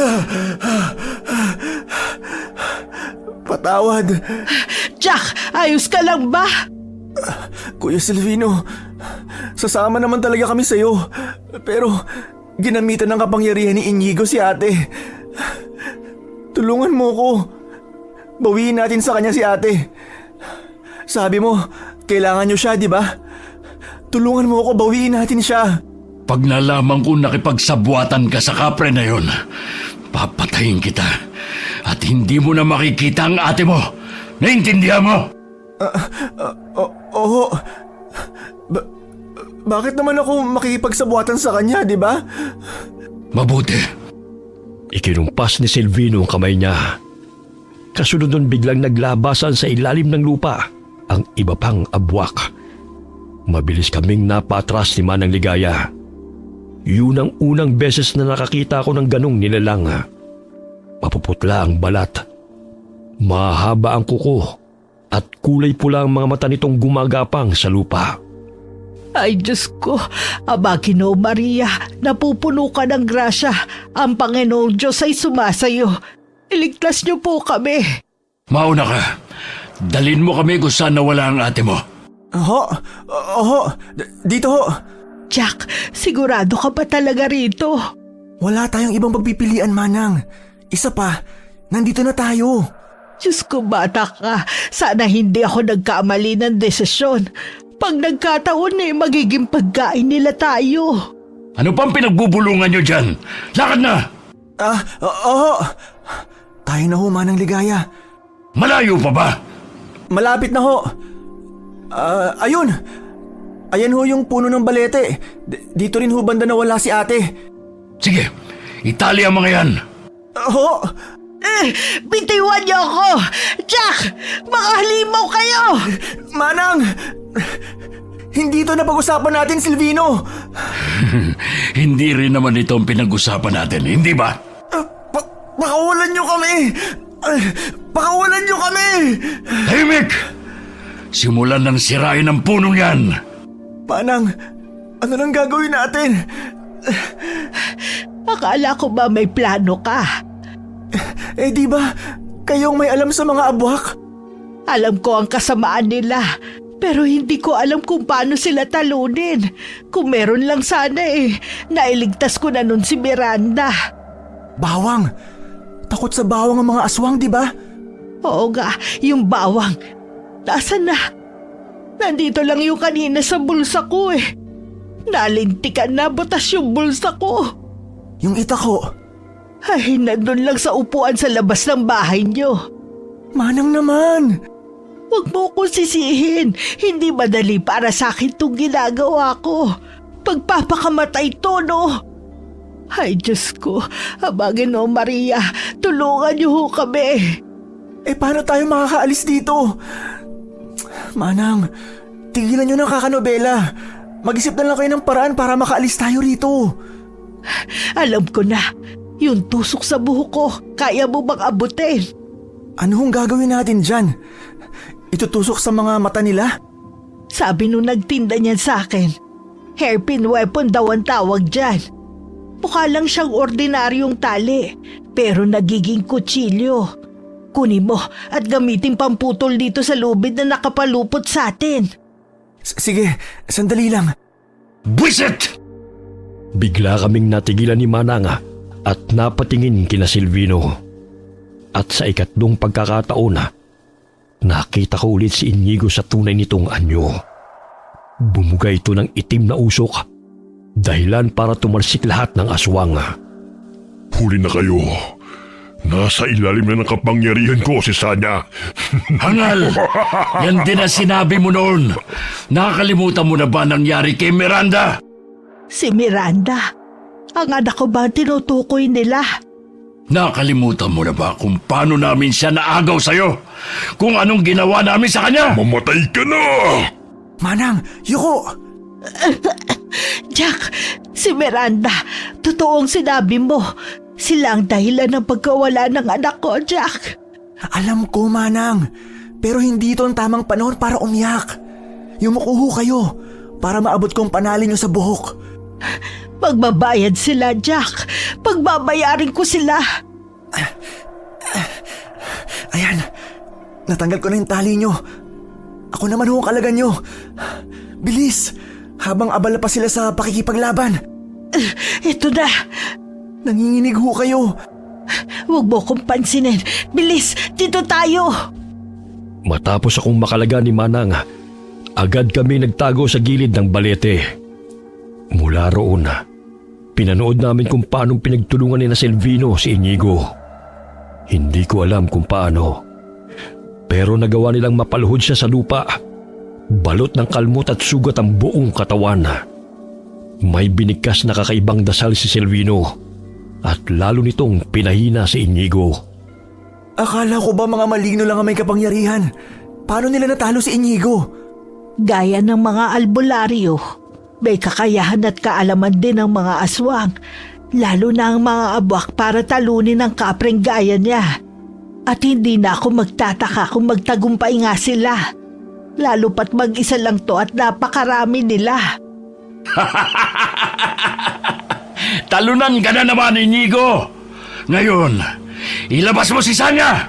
Patawad. Jack, ayos ka lang ba? Kuya Silvino, sasama naman talaga kami sa'yo. Pero ginamitan ng kapangyarihan ni Inigo si ate. Tulungan mo ko. Bawiin natin sa kanya si ate. Sabi mo, kailangan niyo siya, di ba? Tulungan mo ako, bawiin natin siya. Pag nalaman ko nakipagsabwatan ka sa kapre na yon, papatayin kita. At hindi mo na makikita ang ate mo. Naintindihan mo? Oo. Bakit naman ako makikipagsabuatan sa kanya, di ba? Mabuti. Ikinumpas ni Silvino ang kamay niya. Kasunod nun biglang naglabasan sa ilalim ng lupa ang iba pang abwak. Mabilis kaming napatras ni Manang Ligaya. Yun ang unang beses na nakakita ko ng ganong nilalang. Mapuputla ang balat. Mahaba ang kuko at kulay pula ang mga mata nitong gumagapang sa lupa. Ay Diyos ko, Aba Ginoo Maria, napupuno ka ng grasya. Ang Panginoong Diyos ay sumasayo. Iligtas niyo po kami. Mauna ka. Dalin mo kami kung saan nawala ang ate mo. Oo. Dito ho. Jack, sigurado ka ba talaga rito? Wala tayong ibang pagpipilian, Manang. Isa pa, nandito na tayo. Diyos ko, bata ka. Sana hindi ako nagkamali ng desisyon. Pag nagkataon magiging pagkain nila tayo. Ano pang pinagbubulungan nyo dyan? Lakad na! Oo. Tayo na ho, Manang Ligaya. Malayo pa ba? Malapit na ho. Ayun. Ayan ho yung puno ng balete. Dito rin ho banda na wala si ate. Sige, itali ang mga yan. Oo. Bitiwan niyo ako! Jack! Makahalimaw kayo! Manang! Hindi ito napag-usapan natin, Silvino. Hindi rin naman ito ang pinag-usapan natin, hindi ba? Pakawalan niyo kami! Pakawalan niyo kami! Tahimik! Simulan ng sirain ang punong yan. Manang, ano nang gagawin natin? Akala ko ba may plano ka? Di ba kayong may alam sa mga abwak? Alam ko ang kasamaan nila, pero hindi ko alam kung paano sila talunin. Kung meron lang sana nailigtas ko na nun si Miranda. Bawang! Takot sa bawang ang mga aswang, di ba? Oo nga, yung bawang. Nasaan na? Nandito lang yung kanina sa bulsa ko Nalintikan na, butas yung bulsa ko. Yung ita ko. Ay, nandun lang sa upuan sa labas ng bahay niyo. Manang naman. Huwag mo ko sisihin. Hindi madali para sa akin itong ginagawa ko. Pagpapakamatay to, no? Ay, Diyos ko. Abagin o, Maria. Tulungan niyo ho kami. Paano tayo makakaalis dito? Manang, tigilan nyo ng kakanobela. Mag-isip na lang kayo ng paraan para makaalis tayo rito. Alam ko na. Yung tusok sa buhok ko, kaya mo bang abutin? Ano hong gagawin natin dyan? Itutusok sa mga mata nila? Sabi nung nagtinda niyan sa akin, hairpin weapon daw ang tawag dyan. Mukha lang siyang ordinaryong tali, pero nagiging kutsilyo. Kunin mo at gamitin pamputol dito sa lubid na nakapalupot sa atin. Sige, sandali lang. Buisit! Bigla kaming natigilan ni Manang at napatingin kina Silvino. At sa ikatlong pagkakataon, nakita ko ulit si Inigo sa tunay nitong anyo. Bumuga ito ng itim na usok, dahilan para tumalsik lahat ng aswang. Huli na kayo. Nasa ilalim na ng kapangyarihan ko si Sanya. Hangal! Yan din ang sinabi mo noon. Nakakalimutan mo na ba nangyari kay Miranda? Si Miranda, ang anak ko ba tinutukoy nila? Nakalimutan mo na ba kung paano namin siya naagaw sa'yo? Kung anong ginawa namin sa kanya? Mamatay ka na! Manang, Yuko! Jack, si Miranda, totoong sinabi mo. Sila ang dahilan ng pagkawala ng anak ko, Jack. Alam ko, Manang. Pero hindi ito ang tamang panahon para umiyak. Yumukuho kayo para maabot kong panalin nyo sa buhok. Magbabayad sila, Jack. Pagbabayarin ko sila. Ayan, natanggal ko na yung tali nyo. Ako naman ho ang kalagan nyo. Bilis, habang abala pa sila sa pakikipaglaban. Ito na. Nanginginig ho kayo. Huwag mo kong pansinin. Bilis, dito tayo. Matapos akong makalaga ni Manang, agad kami nagtago sa gilid ng balete. Mula roon, pinanood namin kung paanong pinagtulungan ni na Silvino si Inigo. Hindi ko alam kung paano, pero nagawa nilang mapaluhod siya sa lupa. Balot ng kalmot at sugat ang buong katawan. May binigkas na kakaibang dasal si Silvino at lalo nitong pinahina si Inigo. Akala ko ba mga maligno lang ang may kapangyarihan? Paano nila natalo si Inigo? Gaya ng mga albularyo, may kakayahan at kaalaman din ng mga aswang, lalo na ang mga abwak para talunin ang kapreng gaya niya. At hindi na ako magtataka kung magtagumpay nga sila. Lalo pat mag-isa lang to at napakarami nila. Talunan ka na naman, Inigo! Ngayon, ilabas mo si Sanya!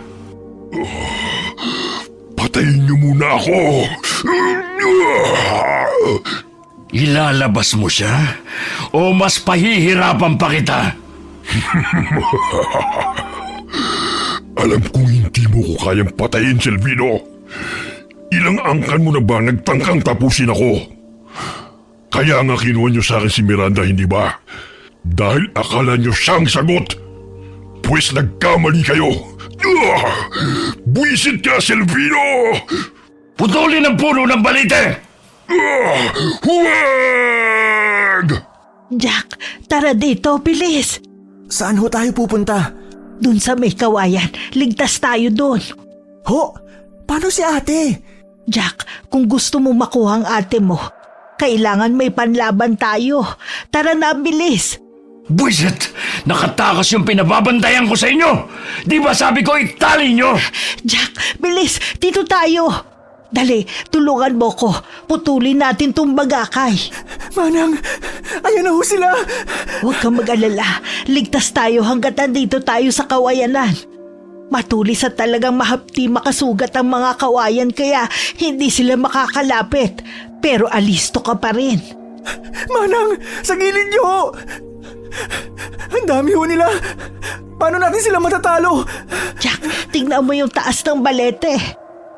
Patayin niyo muna ako! Ilalabas mo siya o mas pahihirapan pa kita? Alam kong hindi mo ko kayang patayin, Silvino. Ilang angkan mo na ba nagtangkang tapusin ako? Kaya nga kinuha niyo sa akin si Miranda, hindi ba? Dahil akala niyo siyang sagot. Pues nagkamali kayo. Buisit ka, Silvino! Putulin ang puno ng balite! Huwag! Jack, tara dito, bilis. Saan ho tayo pupunta? Dun sa may kawayan, ligtas tayo dun. Ho? Paano si ate? Jack, kung gusto mo makuha ang ate mo, kailangan may panlaban tayo. Tara na, bilis. Buisit! Nakatakas yung pinababantayan ko sa inyo! Di ba sabi ko itali nyo? Jack, bilis, dito tayo. Dali, tulungan mo ko. Putulin natin tong bagakay. Manang, ayan na ho sila. Huwag kang mag-alala. Ligtas tayo hanggat nandito tayo sa kawayanan. Matulis at talagang mahapti makasugat ang mga kawayan kaya hindi sila makakalapit. Pero alisto ka pa rin. Manang, sa gilid nyo ho. Ang dami ho nila. Paano natin sila matatalo? Jack, tingnan mo yung taas ng balete.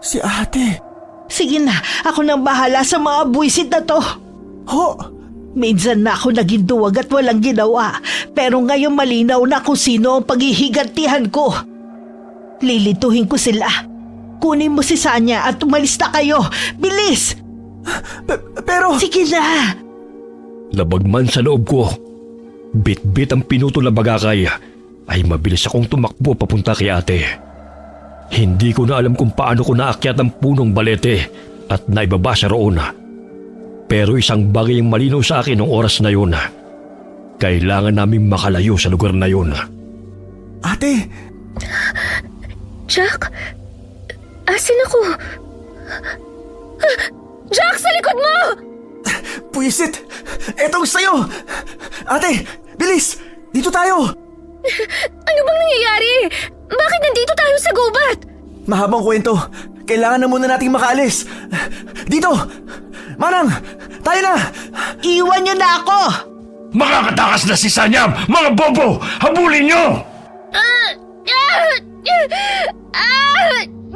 Si ate. Sige na, ako nang bahala sa mga buwisit na to. Ho, Minsan na ako naging duwag at walang ginawa, pero ngayon malinaw na kung sino ang paghihigantihan ko. Lilituhin ko sila. Kunin mo si Sanya at umalis na kayo. Bilis! Pero... Sige na! Labag man sa loob ko, bit-bit ang pinutol na bagakay, ay mabilis akong tumakbo papunta kay ate. Hindi ko na alam kung paano ko naakyat ang punong balete at naibaba siya roon. Pero isang bagay ang malinaw sa akin noong oras na yun. Kailangan namin makalayo sa lugar na yun. Ate, Jack? Asan ako? Jack, sa likod mo! puwisit! Etong sa'yo! Ate, bilis! Dito tayo! Ano bang nangyayari? Bakit nandito tayo sa gubat? Mahabang kwento. Kailangan na muna nating makaalis. Dito! Manang! Tayo na! Iwan niyo na ako! Makakatakas na si Sanyam! Mga bobo! Habulin nyo!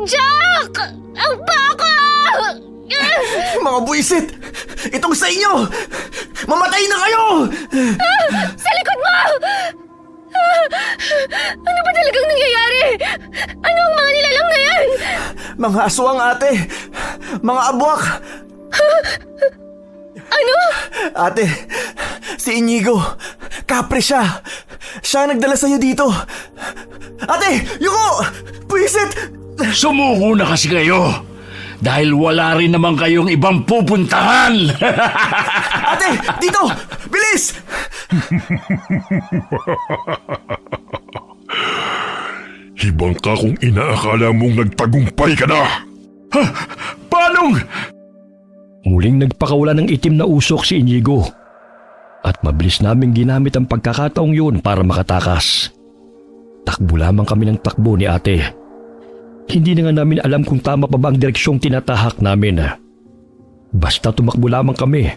Jack! Ang baka! Mga buwisit! Itong sa inyo! Mamatay na kayo! Sa likod mo! Ano ba talagang nangyayari? Ano ang mga nilalang na yan? Mga aswang, ate! Mga abwak! Ano? Ate, si Inigo. Kapre siya. Siya ang nagdala sa'yo dito. Ate, yuko! Puwisit! Sumuko na kasi kayo! Dahil wala rin naman kayong ibang pupuntahan! Ate, dito! Bilis! Hibang ka kung inaakala mong nagtagumpay ka na. Paanong? Muling nagpakawala ng itim na usok si Inigo at mabilis naming ginamit ang pagkakataong yun para makatakas. Takbo lamang kami ng takbo ni ate. Hindi na nga namin alam kung tama pa ba ang direksyong tinatahak namin. Basta tumakbo lamang kami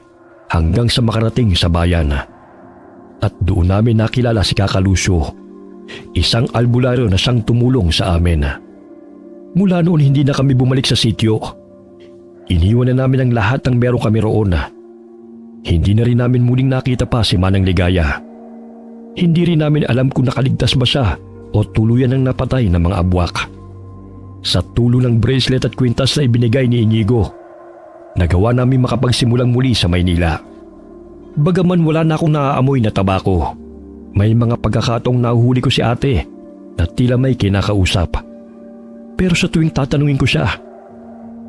hanggang sa makarating sa bayan. At doon namin nakilala si Kaka Lucio, isang albularyo na siyang tumulong sa amin. Mula noon hindi na kami bumalik sa sityo. Iniwan na namin ang lahat ng meron kami roon. Hindi na rin namin muling nakita pa si Manang Ligaya. Hindi rin namin alam kung nakaligtas ba siya o tuluyan ng napatay ng mga abwak. Sa tulong ng bracelet at kwintas na ibinigay ni Inigo, nagawa namin makapagsimulang muli sa Maynila. Bagaman wala na akong naaamoy na tabako, may mga pagkakataong nahuhuli ko si ate na tila may kinakausap. Pero sa tuwing tatanungin ko siya,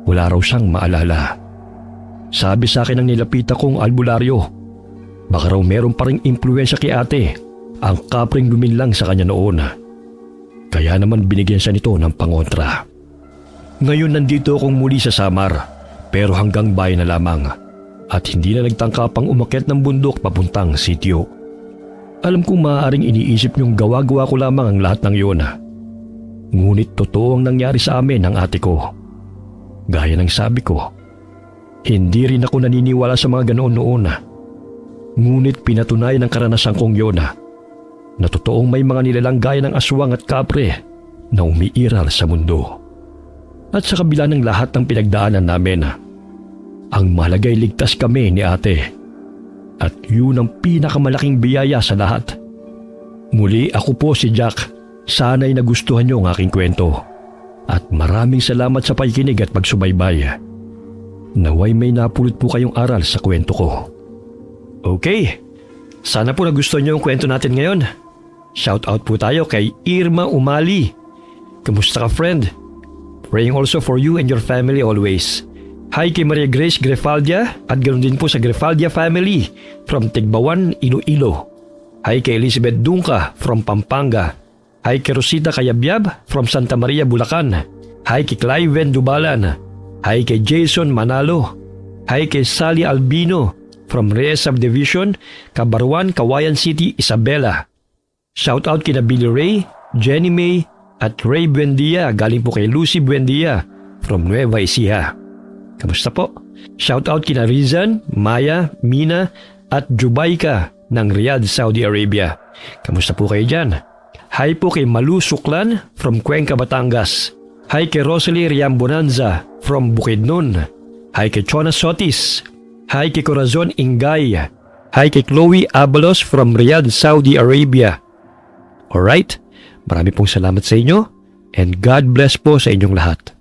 wala raw siyang maalala. Sabi sa akin ng nilapita kong albularyo, baka raw meron pa ring impluensya kay ate ang kapring luminlang sa kanya noon. Kaya naman binigyan siya nito ng pangontra. Ngayon nandito akong muli sa Samar, pero hanggang bayan na lamang at hindi na nagtangka pang umakyat ng bundok papuntang sityo. Alam kong maaaring iniisip niyong gawa-gawa ko lamang ang lahat ng iyon. Ngunit totoo ang nangyari sa amin ng ate ko. Gaya ng sabi ko, hindi rin ako naniniwala sa mga ganoon noon. Ngunit pinatunayan ng karanasan kong yun na totoong may mga nilalang gaya ng aswang at kapre na umiiral sa mundo. At sa kabila ng lahat ng pinagdaanan namin, ang malagay ligtas kami ni ate. At yun ang pinakamalaking biyaya sa lahat. Muli ako po si Jack. Sana'y nagustuhan niyo ang aking kwento. At maraming salamat sa pakikinig at pagsubaybay. Naway may napulot po kayong aral sa kwento ko. Okay, sana po nagustuhan niyo ang kwento natin ngayon. Shout out po tayo kay Irma Umali. Kamusta ka, friend? Praying also for you and your family always. Hi kay Maria Grace Grefaldia at ganoon din po sa Grefaldia family from Tigbawan, Iloilo. Hi kay Elizabeth Dunca from Pampanga. Hi kay Rosita Kayabyab from Santa Maria, Bulacan. Hi kay Cliven Dubalan. Hi kay Jason Manalo. Hi kay Sally Albino from Reyes Subdivision, Cabarwan, Kawayan City, Isabela. Shout out kina Billy Ray, Jenny May at Ray Buendia galing po kay Lucy Buendia from Nueva Ecija. Kamusta po? Shout out kina Rizan, Maya, Mina at Jubaika ng Riyadh, Saudi Arabia. Kamusta po kayo dyan? Hi po kay Malu Suklan from Cuenca, Batangas. Hi kay Rosalie Riambonanza from Bukidnon. Hi kay Chona Sotis. Hi kay Corazon Ingay. Hi kay Chloe Abalos from Riyadh, Saudi Arabia. Alright, marami pong salamat sa inyo and God bless po sa inyong lahat.